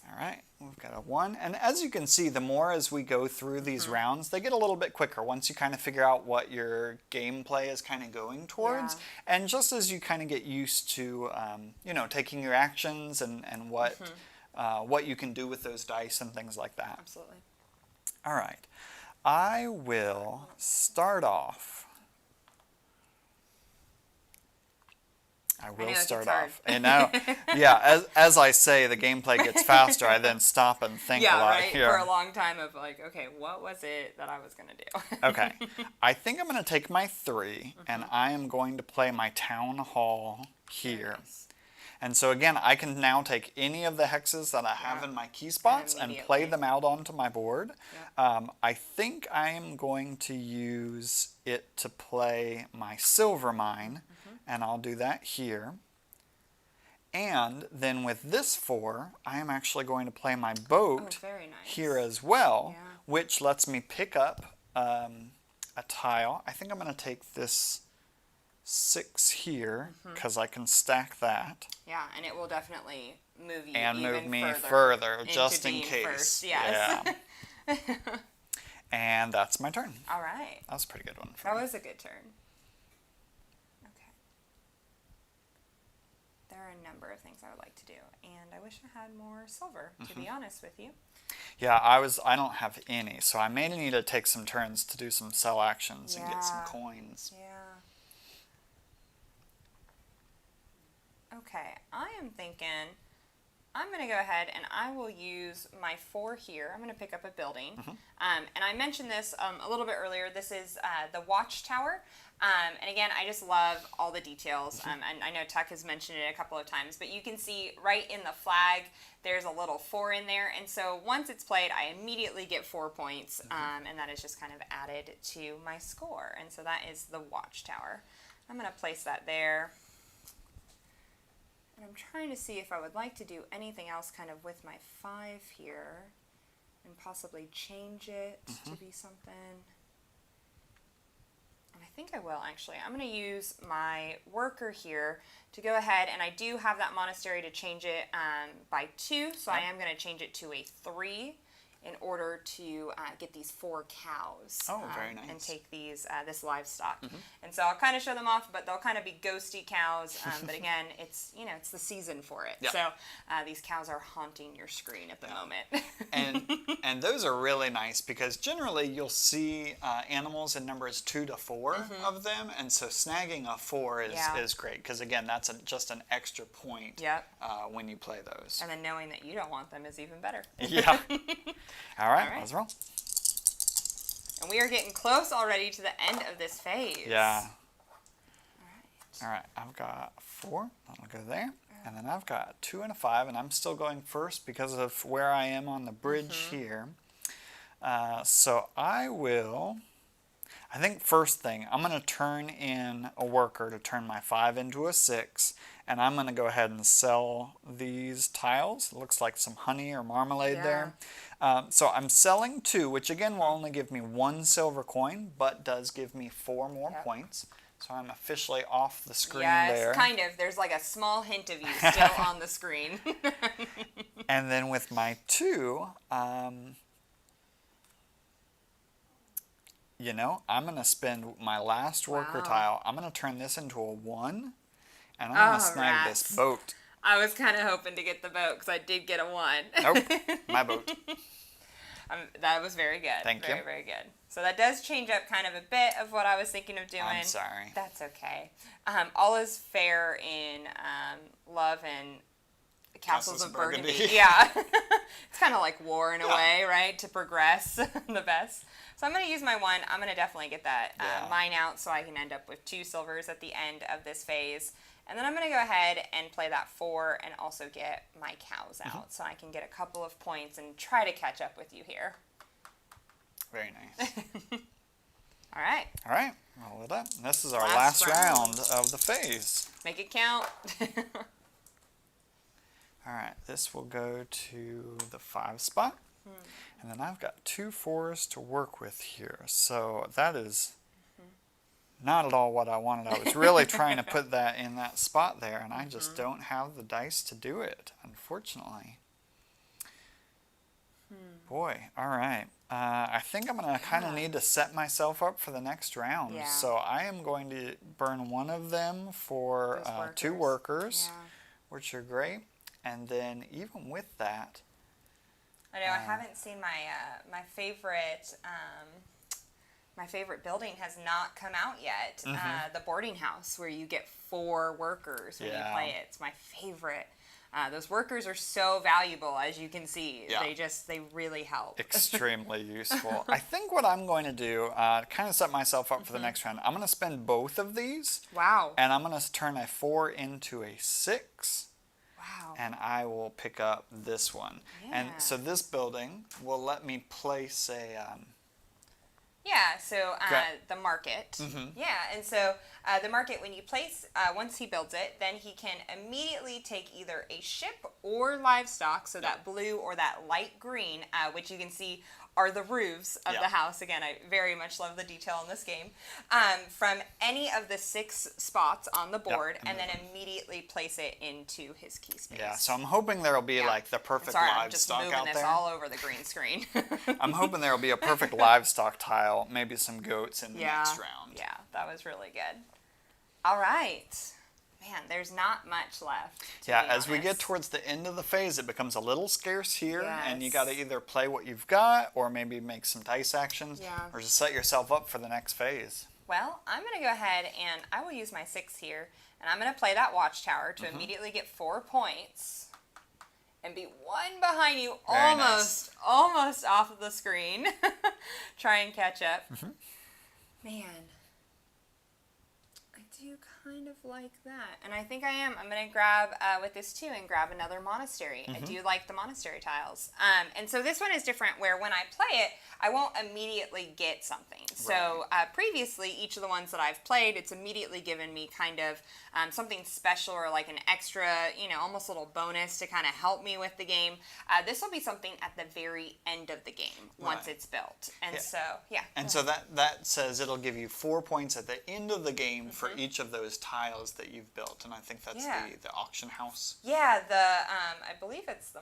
All right, we've got a 1. And as you can see, the more as we go through these rounds, they get a little bit quicker once you kind of figure out what your gameplay is kind of going towards. Yeah. And just as you kind of get used to, taking your actions and what you can do with those dice and things like that. Absolutely. All right. I will start off. And now, as I say, the gameplay gets faster. I then stop and think a lot here. For a long time of like, okay, what was it that I was going to do? Okay. I think I'm going to take my 3, and I am going to play my town hall here. Nice. And so again, I can now take any of the hexes that I have in my key spots and play them out onto my board. Yeah. I think I am going to use it to play my silver mine, and I'll do that here. And then with this 4, I am actually going to play my boat here as well, which lets me pick up a tile. I think I'm going to take this 6 here because I can stack that. Yeah, and it will definitely move you and even move me further just in being case. First. Yes. Yeah. And that's my turn. All right. That was a pretty good one. That was a good turn. Okay. There are a number of things I would like to do, and I wish I had more silver, to be honest with you. Yeah, I don't have any, so I may need to take some turns to do some sell actions and get some coins. Yeah. Okay, I am thinking I'm going to go ahead and I will use my 4 here. I'm going to pick up a building. And I mentioned this a little bit earlier. This is the watchtower. And again, I just love all the details. And I know Tuck has mentioned it a couple of times, but you can see right in the flag, there's a little 4 in there. And so once it's played, I immediately get 4 points. And that is just kind of added to my score. And so that is the watchtower. I'm going to place that there. And I'm trying to see if I would like to do anything else kind of with my 5 here and possibly change it to be something. And I think I will actually. I'm going to use my worker here to go ahead, and I do have that monastery to change it by 2, so I am going to change it to a 3 in order to get these 4 cows. Oh, very nice. And take these this livestock. And so I'll kind of show them off, but they'll kind of be ghosty cows. But again, it's the season for it. So these cows are haunting your screen at the moment. and those are really nice because generally you'll see animals in numbers 2 to 4 of them, and so snagging a 4 is great because again that's just an extra point when you play those. And then knowing that you don't want them is even better. Yeah. All right, let's roll. And we are getting close already to the end of this phase. Yeah. All right, I've got 4. That'll go there. And then I've got 2 and a 5, and I'm still going first because of where I am on the bridge here. So I will I think first thing, I'm going to turn in a worker to turn my 5 into a 6, and I'm going to go ahead and sell these tiles. It looks like some honey or marmalade there. So I'm selling 2, which again will only give me 1 silver coin, but does give me 4 more points. So I'm officially off the screen there. Yes, kind of. There's like a small hint of you still on the screen. And then with my 2, you know, I'm going to spend my last worker tile. I'm going to turn this into a 1, and I'm going to snag this boat. I was kind of hoping to get the boat because I did get a 1. Nope, my boat. That was very good. Thank you. Very, very good. So that does change up kind of a bit of what I was thinking of doing. I'm sorry. That's okay. All is fair in love and Castles of Burgundy. Yeah. It's kind of like war in a way, right? To progress the best. So I'm going to use my 1. I'm going to definitely get that mine out so I can end up with 2 silvers at the end of this phase. And then I'm going to go ahead and play that 4 and also get my cows out so I can get a couple of points and try to catch up with you here. Very nice. All right. All right. Roll it up. This is our last round of the phase. Make it count. All right. This will go to the 5 spot. And then I've got 2 4s to work with here. So that is not at all what I wanted. I was really trying to put that in that spot there, and I just don't have the dice to do it, unfortunately. Boy, all right. I think I'm going to kind of need to set myself up for the next round. Yeah. So I am going to burn 1 of them for 2 workers, which are great. And then even with that, I know I haven't seen my favorite building has not come out yet. The boarding house where you get 4 workers when you play it. It's my favorite. Those workers are so valuable, as you can see. Yeah. They really help. Extremely useful. I think what I'm going to do, to kind of set myself up for the next round, I'm going to spend both of these. Wow. And I'm going to turn a 4 into a 6. Wow. And I will pick up this one. Yeah. And so this building will let me place a... the market. Yeah, and so the market, when you place, once he builds it, then he can immediately take either a ship or livestock, so that blue or that light green, which you can see are the roofs of the house. Again, I very much love the detail in this game. From any of the 6 spots on the board, and then immediately place it into his key space. Yeah, so I'm hoping there'll be like the perfect livestock out there. I'm just moving this all over the green screen. I'm hoping there'll be a perfect livestock tile, maybe some goats in the next round. Yeah, that was really good. All right. Man, there's not much left. As we get towards the end of the phase, it becomes a little scarce here, and you got to either play what you've got, or maybe make some dice actions, or just set yourself up for the next phase. Well, I'm going to go ahead and I will use my 6 here, and I'm going to play that watchtower to immediately get 4 points, and be 1 behind you, almost off of the screen. Try and catch up. Man. Do kind of like that, and I think I am. I'm going to grab with this too and grab another monastery. I do like the monastery tiles, and so this one is different where when I play it I won't immediately get something. So previously each of the ones that I've played, it's immediately given me kind of something special or like an extra, almost a little bonus to kind of help me with the game. This will be something at the very end of the game once it's built, and so that says it'll give you 4 points at the end of the game for each of those tiles that you've built, and I think that's the auction house. Yeah, I believe it's the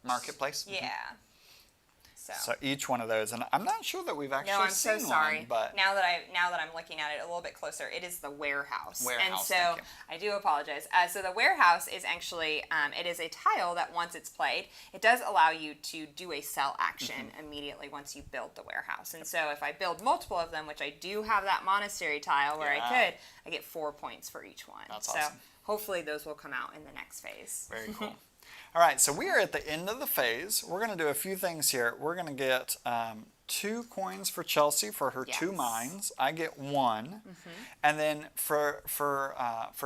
marketplace. Yeah. So each one of those, and I'm not sure that we've actually seen so sorry. one, but now that I'm looking at it a little bit closer, it is the warehouse. And so thank you. I do apologize. So the warehouse is actually it is a tile that once it's played, it does allow you to do a sell action immediately once you build the warehouse. And so if I build multiple of them, which I do have that monastery tile where I get 4 points for each one. That's awesome. Hopefully those will come out in the next phase. Very cool. All right, so we are at the end of the phase. We're going to do a few things here. We're going to get 2 coins for Chelsea for her 2 mines. I get 1. And then for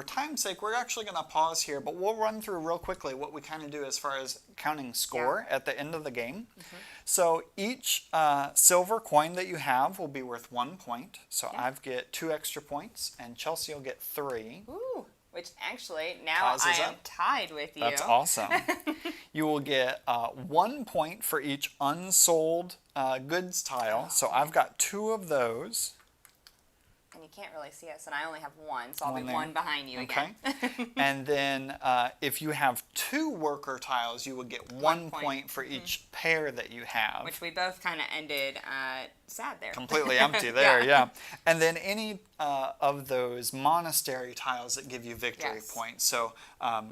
time's sake, we're actually going to pause here, but we'll run through real quickly what we kind of do as far as counting score at the end of the game. So each silver coin that you have will be worth 1 point. So I get 2 extra points, and Chelsea will get 3. Ooh. Which actually, now I am tied with you. That's awesome. You will get 1 point for each unsold goods tile. So I've got 2 of those. And you can't really see us, and I only have 1, so I'll be 1 behind you again. And then if you have 2 worker tiles, you will get 1 point for each pair that you have. Which we both kind of ended sad there. Completely empty there, yeah. And then any of those monastery tiles that give you victory points. So,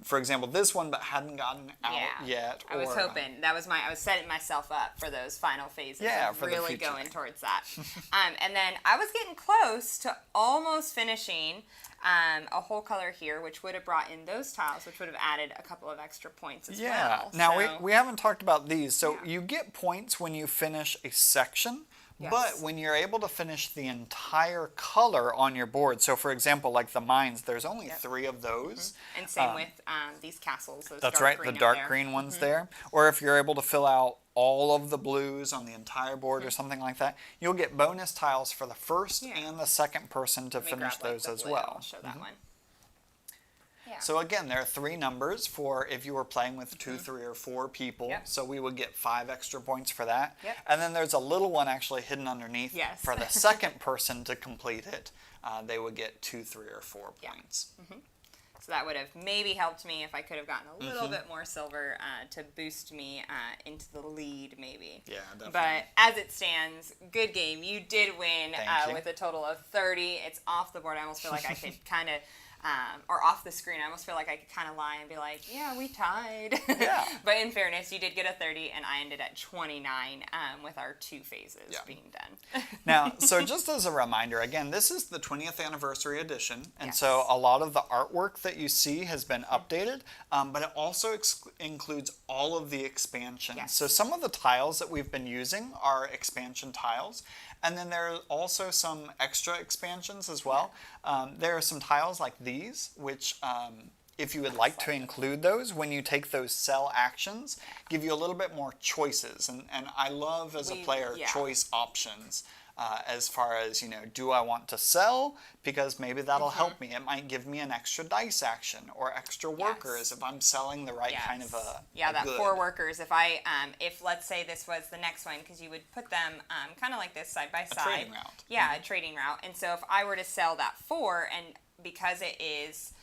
for example, this one, but hadn't gotten out yet. I was hoping. I was setting myself up for those final phases. Yeah, for really the future. going towards that. And then I was getting close to almost finishing a whole color here, which would have brought in those tiles, which would have added a couple of extra points as well. Now, we haven't talked about these. So you get points when you finish a section. But when you're able to finish the entire color on your board, so for example, like the mines, there's only 3 of those. And same with these castles. Those that's dark right, green the dark green ones there. Or if you're able to fill out all of the blues on the entire board or something like that, you'll get bonus tiles for the first and the second person to finish those as well. I'll show that one. So again, there are 3 numbers for if you were playing with 2, 3, or 4 people. So we would get 5 extra points for that. And then there's a little one actually hidden underneath for the second person to complete it. They would get 2, 3, or 4 points. So that would have maybe helped me if I could have gotten a little bit more silver to boost me into the lead, maybe. Yeah, definitely. But as it stands, good game. You did win with a total of 30. It's off the board. I almost feel like I could kind of... or off the screen, I almost feel like I could kind of lie and be like, yeah, we tied. But in fairness, you did get a 30, and I ended at 29 with our 2 phases being done. Now, so just as a reminder, again, this is the 20th anniversary edition, and so a lot of the artwork that you see has been updated, but it also includes all of the expansions. So some of the tiles that we've been using are expansion tiles, and then there are also some extra expansions as well. There are some tiles like these, which if you would like to include those, when you take those sell actions, give you a little bit more choices. And I love, as a player, choice options. As far as, do I want to sell? Because maybe that'll help me. It might give me an extra dice action or extra workers if I'm selling the right kind of a that good. 4 workers. If let's say this was the next one, because you would put them kind of like this side by side. A trading route. Yeah, a trading route. And so if I were to sell that 4, and because it is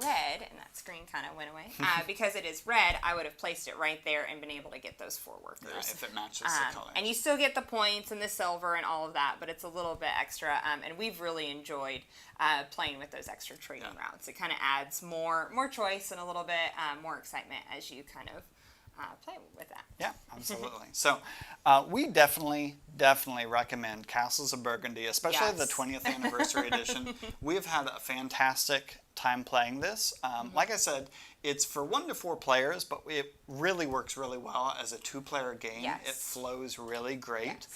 red, and that screen kind of went away, because it is red, I would have placed it right there and been able to get those 4 workers. Yeah, if it matches the color. And you still get the points and the silver and all of that, but it's a little bit extra, and we've really enjoyed playing with those extra trading routes. It kind of adds more choice and a little bit more excitement as you kind of play with that. Yeah, absolutely. So we definitely recommend Castles of Burgundy, especially the 20th anniversary edition. We've had a fantastic time playing this. Like I said, it's for 1 to 4 players, but it really works really well as a 2-player game. It flows really great.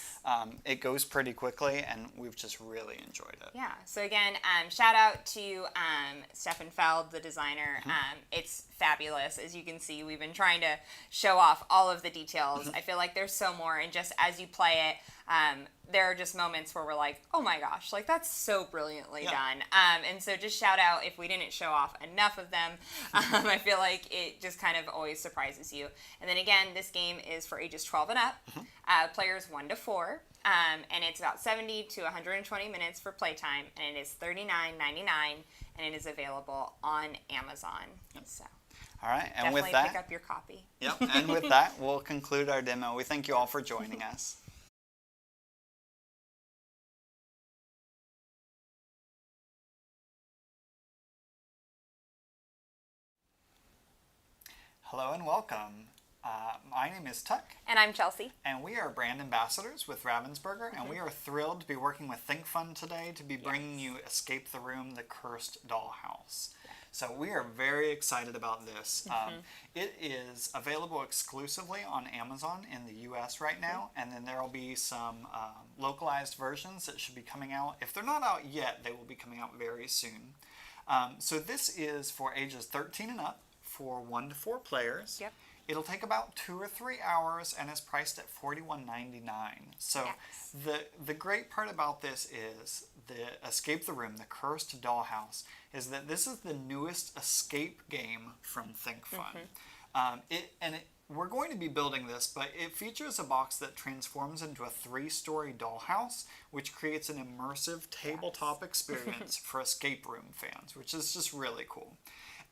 It goes pretty quickly, and we've just really enjoyed it. Yeah. So again, shout out to Stefan Feld, the designer. It's fabulous. As you can see, we've been trying to show off all of the details. I feel like there's so more, and just as you play it, there are just moments where we're like, oh my gosh, like that's so brilliantly done. And so just shout out if we didn't show off enough of them. I feel like it just kind of always surprises you. And then again, this game is for ages 12 and up, players 1 to 4. And it's about 70 to 120 minutes for playtime, and it is $39.99, and it is available on Amazon. So all right, and definitely with that, pick up your copy. Yep, and with that, we'll conclude our demo. We thank you all for joining us. Hello and welcome. My name is Tuck. And I'm Chelsea. And we are brand ambassadors with Ravensburger, and we are thrilled to be working with Think Fun today to be bringing you Escape the Room, the Cursed Dollhouse. So we are very excited about this. It is available exclusively on Amazon in the US right now, and then there will be some localized versions that should be coming out. If they're not out yet, they will be coming out very soon. So this is for ages 13 and up for 1 to 4 players. Yep. It'll take about 2 or 3 hours and is priced at $41.99. So the great part about this is the Escape the Room, the Cursed Dollhouse, is that this is the newest escape game from Think Fun. We're going to be building this, but it features a box that transforms into a 3-story dollhouse, which creates an immersive tabletop experience for escape room fans, which is just really cool.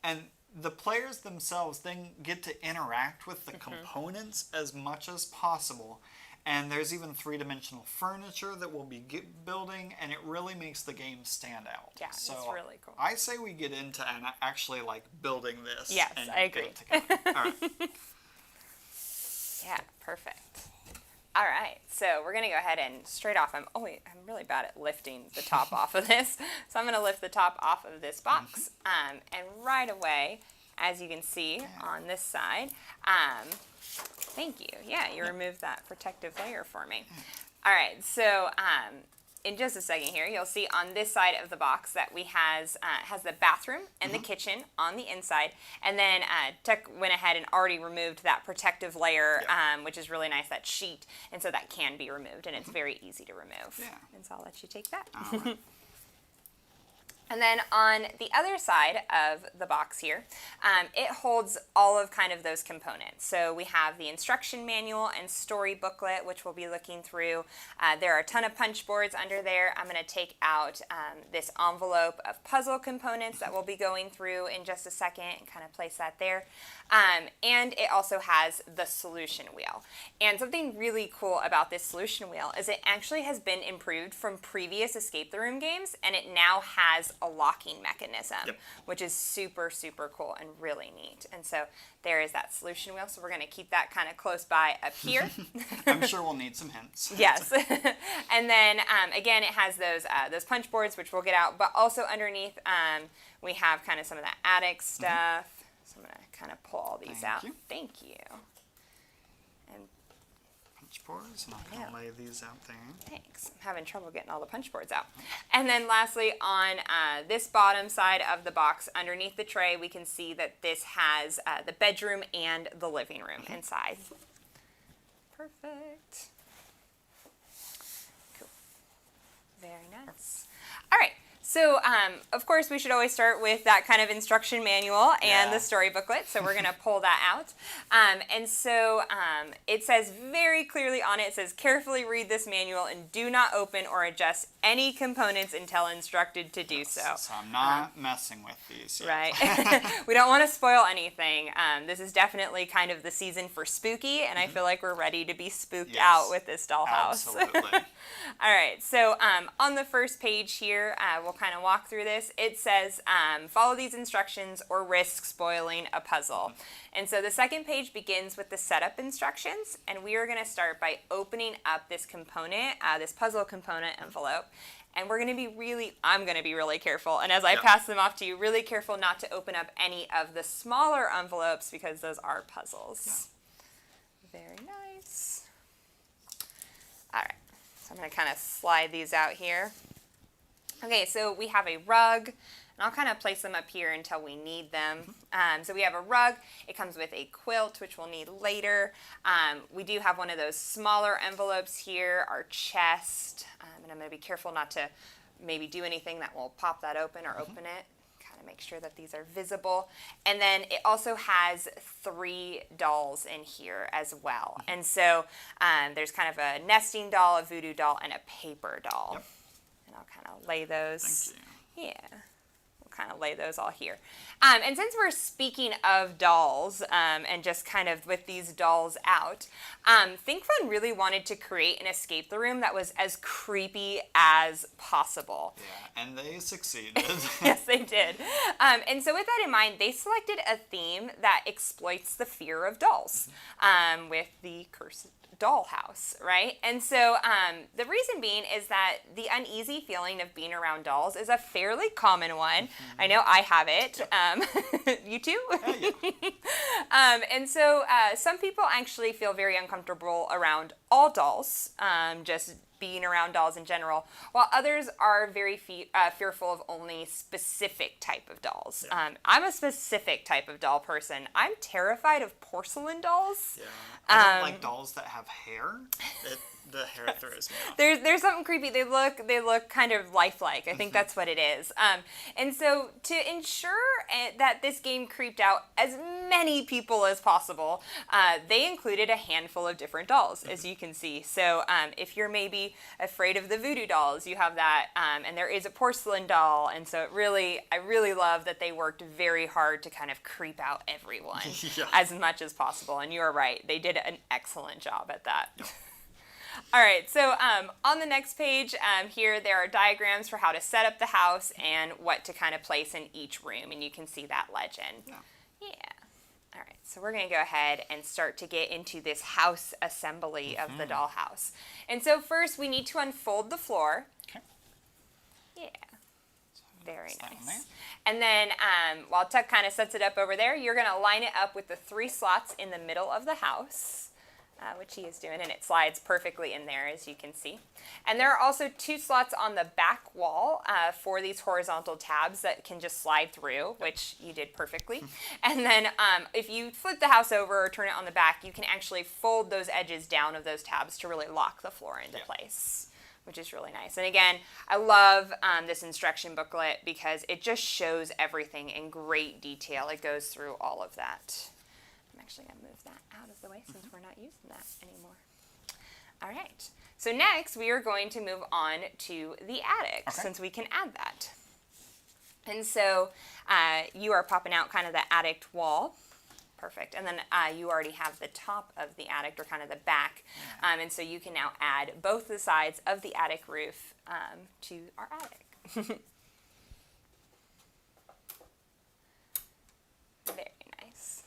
And the players themselves then get to interact with the components as much as possible. And there's even 3-dimensional furniture that we'll be building, and it really makes the game stand out. Yeah, so it's really cool. I say we get into and actually like building this. Yes, and I agree. All right. Yeah, perfect. All right, so we're going to go ahead and straight off, I'm really bad at lifting the top off of this. So I'm going to lift the top off of this box. And right away, as you can see on this side, thank you. Yeah, you removed that protective layer for me. All right, so in just a second here, you'll see on this side of the box that we has the bathroom and the kitchen on the inside, and then Tuck went ahead and already removed that protective layer, which is really nice, that sheet, and so that can be removed, and it's very easy to remove. Yeah. And so I'll let you take that. All right. And then on the other side of the box here, it holds all of kind of those components. So we have the instruction manual and story booklet, which we'll be looking through. There are a ton of punch boards under there. I'm going to take out this envelope of puzzle components that we'll be going through in just a second and kind of place that there. And it also has the solution wheel. And something really cool about this solution wheel is it actually has been improved from previous Escape the Room games, and it now has a locking mechanism, which is super, super cool and really neat. And so there is that solution wheel. So we're going to keep that kind of close by up here. I'm sure we'll need some hints. Yes. And then, again, it has those punch boards, which we'll get out. But also underneath, we have kind of some of that attic stuff. So I'm going to kind of pull all these out. Thank you. And punch boards, and I'm going to lay these out there. Thanks. I'm having trouble getting all the punch boards out. And then lastly, on this bottom side of the box, underneath the tray, we can see that this has the bedroom and the living room inside. Perfect. Cool. Very nice. All right. So, of course, we should always start with that kind of instruction manual and the story booklet. So we're going to pull that out. And so it says very clearly on it, it says, carefully read this manual and do not open or adjust any components until instructed to do so. So I'm not messing with these yet. Right. We don't want to spoil anything. This is definitely kind of the season for spooky, and I feel like we're ready to be spooked out with this dollhouse. Absolutely. All right, so on the first page here, we'll kind of walk through this. It says, follow these instructions or risk spoiling a puzzle. And so the second page begins with the setup instructions, and we are going to start by opening up this component, this puzzle component envelope. And I'm going to be really careful. And as I pass them off to you, really careful not to open up any of the smaller envelopes because those are puzzles. Yeah. Very nice. All right. So I'm going to kind of slide these out here. Okay, so we have a rug, and I'll kind of place them up here until we need them. So we have a rug. It comes with a quilt, which we'll need later. We do have one of those smaller envelopes here, our chest, and I'm going to be careful not to maybe do anything that will pop that open or open it. Kind of make sure that these are visible. And then it also has 3 dolls in here as well. And so there's kind of a nesting doll, a voodoo doll, and a paper doll. Yep. And I'll kind of lay those. Thank you. Yeah. We'll kind of lay those all here. And since we're speaking of dolls and just kind of with these dolls out, Think Fun really wanted to create an escape the room that was as creepy as possible. Yeah, and they succeeded. Yes, they did. And so with that in mind, they selected a theme that exploits the fear of dolls with the Cursed Dollhouse, right? And so the reason being is that the uneasy feeling of being around dolls is a fairly common one I know I have it. Yep. You too? Yeah. And so some people actually feel very uncomfortable around all dolls, just being around dolls in general, while others are very fearful of only specific type of dolls. Yeah. I'm a specific type of doll person. I'm terrified of porcelain dolls. Yeah. I don't like dolls that have hair. The hair throws me off. There's something creepy. They look kind of lifelike. I think that's what it is. And so to ensure that this game creeped out as many people as possible, they included a handful of different dolls, as you can see. So if you're maybe afraid of the voodoo dolls, you have that, and there is a porcelain doll. And so I really love that they worked very hard to kind of creep out everyone as much as possible. And you're right, they did an excellent job at that. Yep. All right, so on the next page here, there are diagrams for how to set up the house and what to kind of place in each room, and you can see that legend. Yeah. All right, so we're going to go ahead and start to get into this house assembly of the dollhouse. And so first, we need to unfold the floor. Okay. Yeah. Very nice. And then while Tuck kind of sets it up over there, you're going to line it up with the 3 slots in the middle of the house. Which he is doing, and it slides perfectly in there, as you can see. And there are also 2 slots on the back wall for these horizontal tabs that can just slide through, which you did perfectly. And then if you flip the house over or turn it on the back, you can actually fold those edges down of those tabs to really lock the floor into place, which is really nice. And again, I love this instruction booklet because it just shows everything in great detail. It goes through all of that. I'm actually going to move that out of the way since we're not using that anymore. All right. So next, we are going to move on to the attic, since we can add that. And so you are popping out kind of the attic wall. Perfect. And then you already have the top of the attic, or kind of the back. And so you can now add both the sides of the attic roof to our attic. Very nice.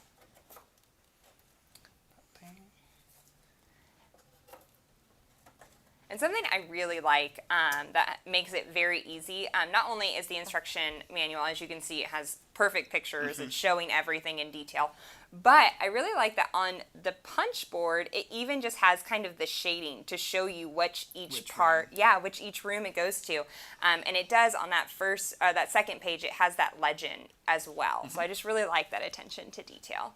And something I really like that makes it very easy, not only is the instruction manual, as you can see, it has perfect pictures, it's showing everything in detail, but I really like that on the punch board, it even just has kind of the shading to show you which each room it goes to. And it does on that that second page, it has that legend as well. So I just really like that attention to detail.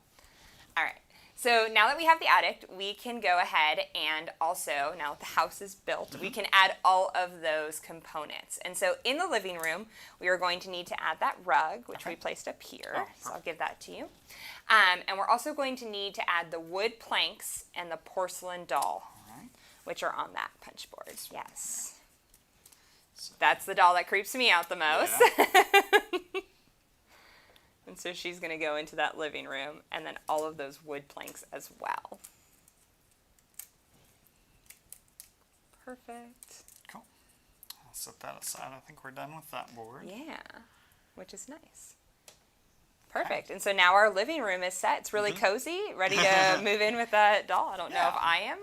All right. So now that we have the attic, we can go ahead and also, now that the house is built, we can add all of those components. And so in the living room, we are going to need to add that rug, which we placed up here. So I'll give that to you. And we're also going to need to add the wood planks and the porcelain doll, which are on that punch board. Yes. That's the doll that creeps me out the most. Yeah. And so she's going to go into that living room, and then all of those wood planks as well. Perfect. Cool. I'll set that aside. I think we're done with that board. Yeah, which is nice. Perfect. Okay. And so now our living room is set. It's really cozy, ready to move in with that doll. I don't know if I am.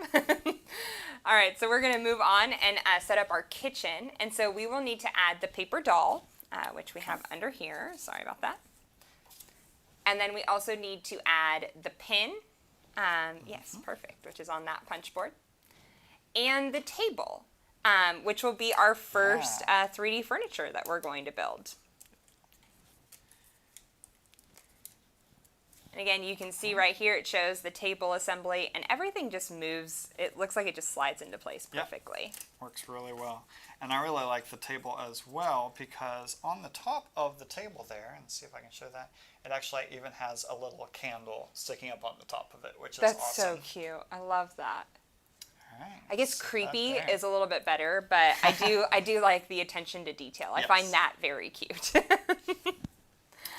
All right, so we're going to move on and set up our kitchen. And so we will need to add the paper doll, which we have under here. Sorry about that. And then we also need to add the pin, yes, perfect, which is on that punch board, and the table, which will be our first 3D furniture that we're going to build. And again, you can see right here, it shows the table assembly, and everything just moves. It looks like it just slides into place perfectly. Yep. Works really well. And I really like the table as well, because on the top of the table there, and see if I can show that, it actually even has a little candle sticking up on the top of it, which is awesome. That's so cute. I love that. All right, I guess creepy is a little bit better, but I do like the attention to detail. I find that very cute. All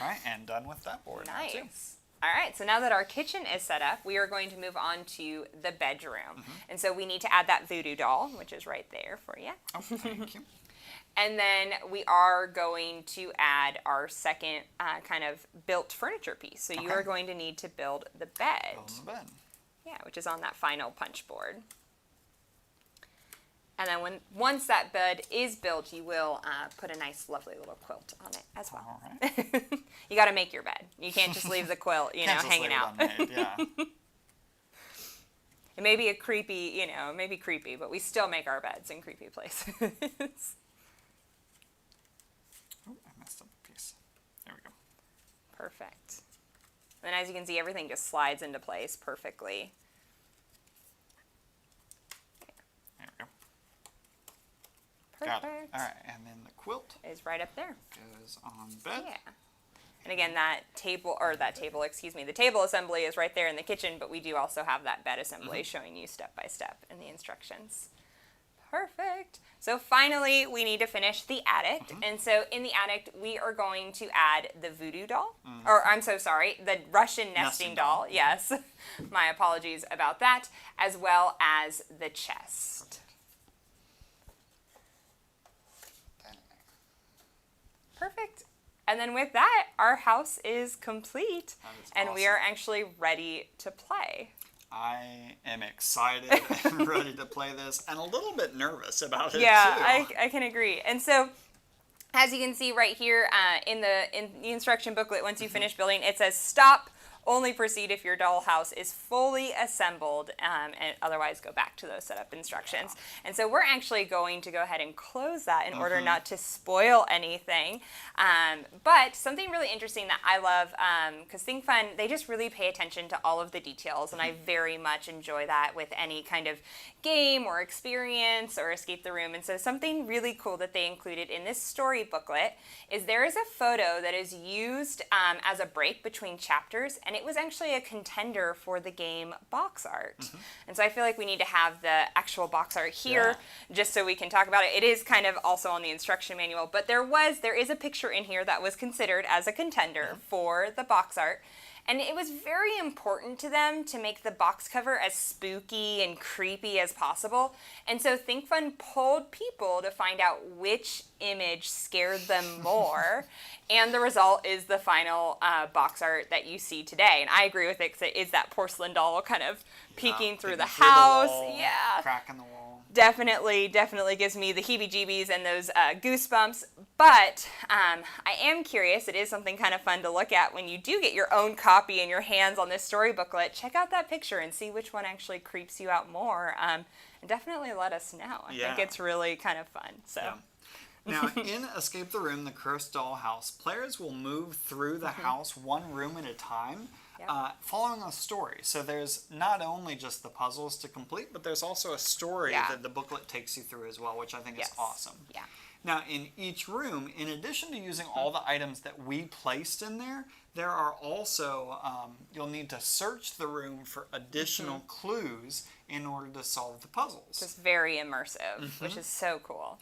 right, and done with that board. Nice. All right, so now that our kitchen is set up, we are going to move on to the bedroom. And so we need to add that voodoo doll, which is right there for you. Oh, thank you. And then we are going to add our second kind of built furniture piece. So you are going to need to build the bed. Build the bed. Yeah, which is on that final punch board. And then once that bed is built, you will put a nice, lovely little quilt on it as well. All right. You got to make your bed. You can't just leave the quilt, hanging out. Unmade, yeah. It may be creepy, but we still make our beds in creepy places. Oh, I messed up a piece. There we go. Perfect. And as you can see, everything just slides into place perfectly. There we go. Perfect. Got it. All right, and then the quilt is right up there. goes on bed. Yeah. And again, the table assembly is right there in the kitchen, but we do also have that bed assembly showing you step by step in the instructions. Perfect. So finally, we need to finish the attic. And so in the attic, we are going to add the voodoo doll. Or I'm so sorry, the Russian nesting doll. Yes. My apologies about that. As well as the chest. Perfect. And then with that, our house is complete. And we are actually ready to play. I am excited and ready to play this, and a little bit nervous about it, yeah, too. I can agree. And so, as you can see right here in the instruction booklet, once you finish building, it says stop. Only proceed if your dollhouse is fully assembled, and otherwise go back to those setup instructions. And so we're actually going to go ahead and close that in order not to spoil anything. But something really interesting that I love, because Think Fun, they just really pay attention to all of the details, and I very much enjoy that with any kind of game or experience or escape the room. And so something really cool that they included in this story booklet is there is a photo that is used as a break between chapters, and it was actually a contender for the game box art. And so I feel like we need to have the actual box art here just so we can talk about it. It is kind of also on the instruction manual, but there is a picture in here that was considered as a contender for the box art. And it was very important to them to make the box cover as spooky and creepy as possible. And so Think Fun polled people to find out which image scared them more. And the result is the final box art that you see today. And I agree with it because it is that porcelain doll kind of peeking through the house. Crack in the wall. Definitely gives me the heebie-jeebies and those goosebumps. But I am curious. It is something kind of fun to look at when you do get your own copy in your hands on this story booklet. Check out that picture and see which one actually creeps you out more. And definitely let us know. I think it's really kind of fun. So. Yeah. Now, in Escape the Room, the Cursed Dollhouse, players will move through the house one room at a time, following a story. So there's not only just the puzzles to complete, but there's also a story that the booklet takes you through as well, which I think is awesome. Yeah. Now, in each room, in addition to using all the items that we placed in there, there are also, you'll need to search the room for additional clues in order to solve the puzzles. Just very immersive, which is so cool.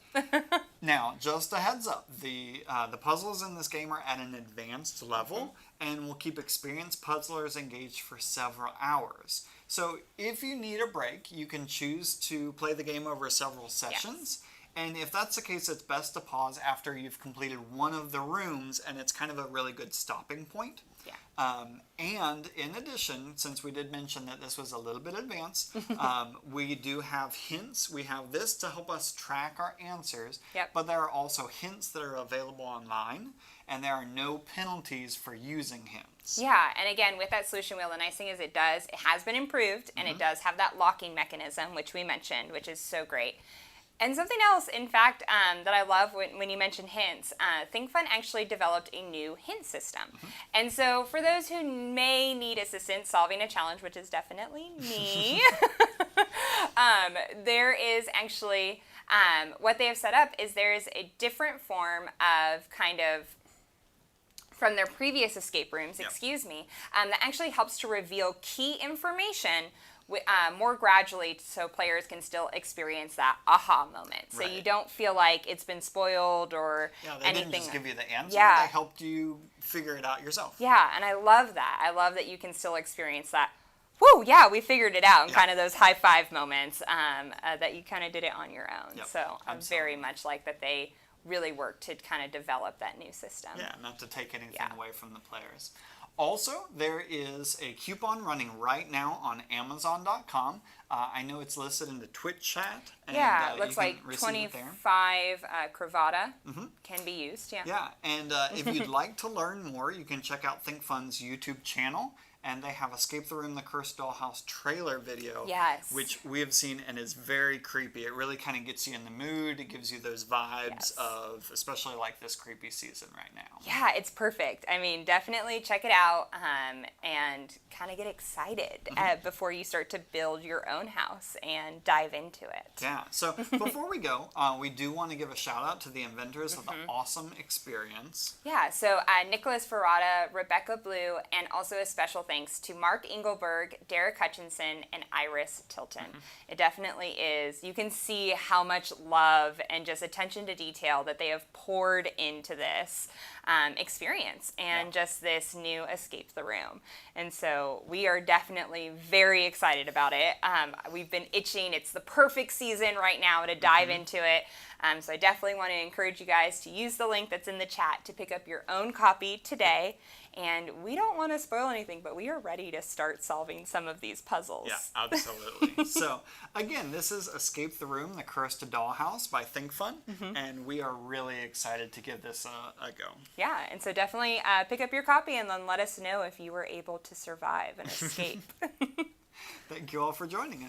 Now, just a heads up, the puzzles in this game are at an advanced level and will keep experienced puzzlers engaged for several hours. So if you need a break, you can choose to play the game over several sessions. And if that's the case, it's best to pause after you've completed one of the rooms, and it's kind of a really good stopping point. And in addition, since we did mention that this was a little bit advanced, we do have hints. We have this to help us track our answers, but there are also hints that are available online, and there are no penalties for using hints. Yeah, and again, with that solution wheel, the nice thing is it has been improved, and it does have that locking mechanism, which we mentioned, which is so great. And something else, in fact, that I love when you mention hints, Think Fun actually developed a new hint system. And so for those who may need assistance solving a challenge, which is definitely me, there is actually, what they have set up is there is a different form of kind of, from their previous escape rooms, that actually helps to reveal key information more gradually so players can still experience that aha moment. So you don't feel like it's been spoiled or they anything. Didn't just give you the answer. They helped you figure it out yourself. Yeah, and I love that. I love that you can still experience that. Whoa, yeah, we figured it out, and kind of those high five moments that you kind of did it on your own. So I very much like that they really worked to kind of develop that new system. Yeah, not to take anything away from the players. Also, there is a coupon running right now on Amazon.com. I know it's listed in the Twitch chat. And, it looks like 25 Cravata can be used. Yeah, and if you'd like to learn more, you can check out Think Fun's YouTube channel. And they have Escape the Room, the Cursed Dollhouse trailer video, which we have seen and is very creepy. It really kind of gets you in the mood. It gives you those vibes of, especially like this creepy season right now. Yeah, it's perfect. I mean, definitely check it out and kind of get excited before you start to build your own house and dive into it. Yeah, so before we go, we do want to give a shout out to the inventors of the awesome experience. Yeah, so Nicholas Ferrata, Rebecca Blue, and also a special thanks to Mark Engelberg, Derek Hutchinson, and Iris Tilton. It definitely is. You can see how much love and just attention to detail that they have poured into this experience and just this new Escape the Room. And so we are definitely very excited about it. We've been itching. It's the perfect season right now to dive into it. So I definitely want to encourage you guys to use the link that's in the chat to pick up your own copy today. And we don't want to spoil anything, but we are ready to start solving some of these puzzles. Yeah, absolutely. So, again, this is Escape the Room, the Cursed Dollhouse by Think Fun, and we are really excited to give this a go. Yeah, and so definitely pick up your copy and then let us know if you were able to survive and escape. Thank you all for joining us.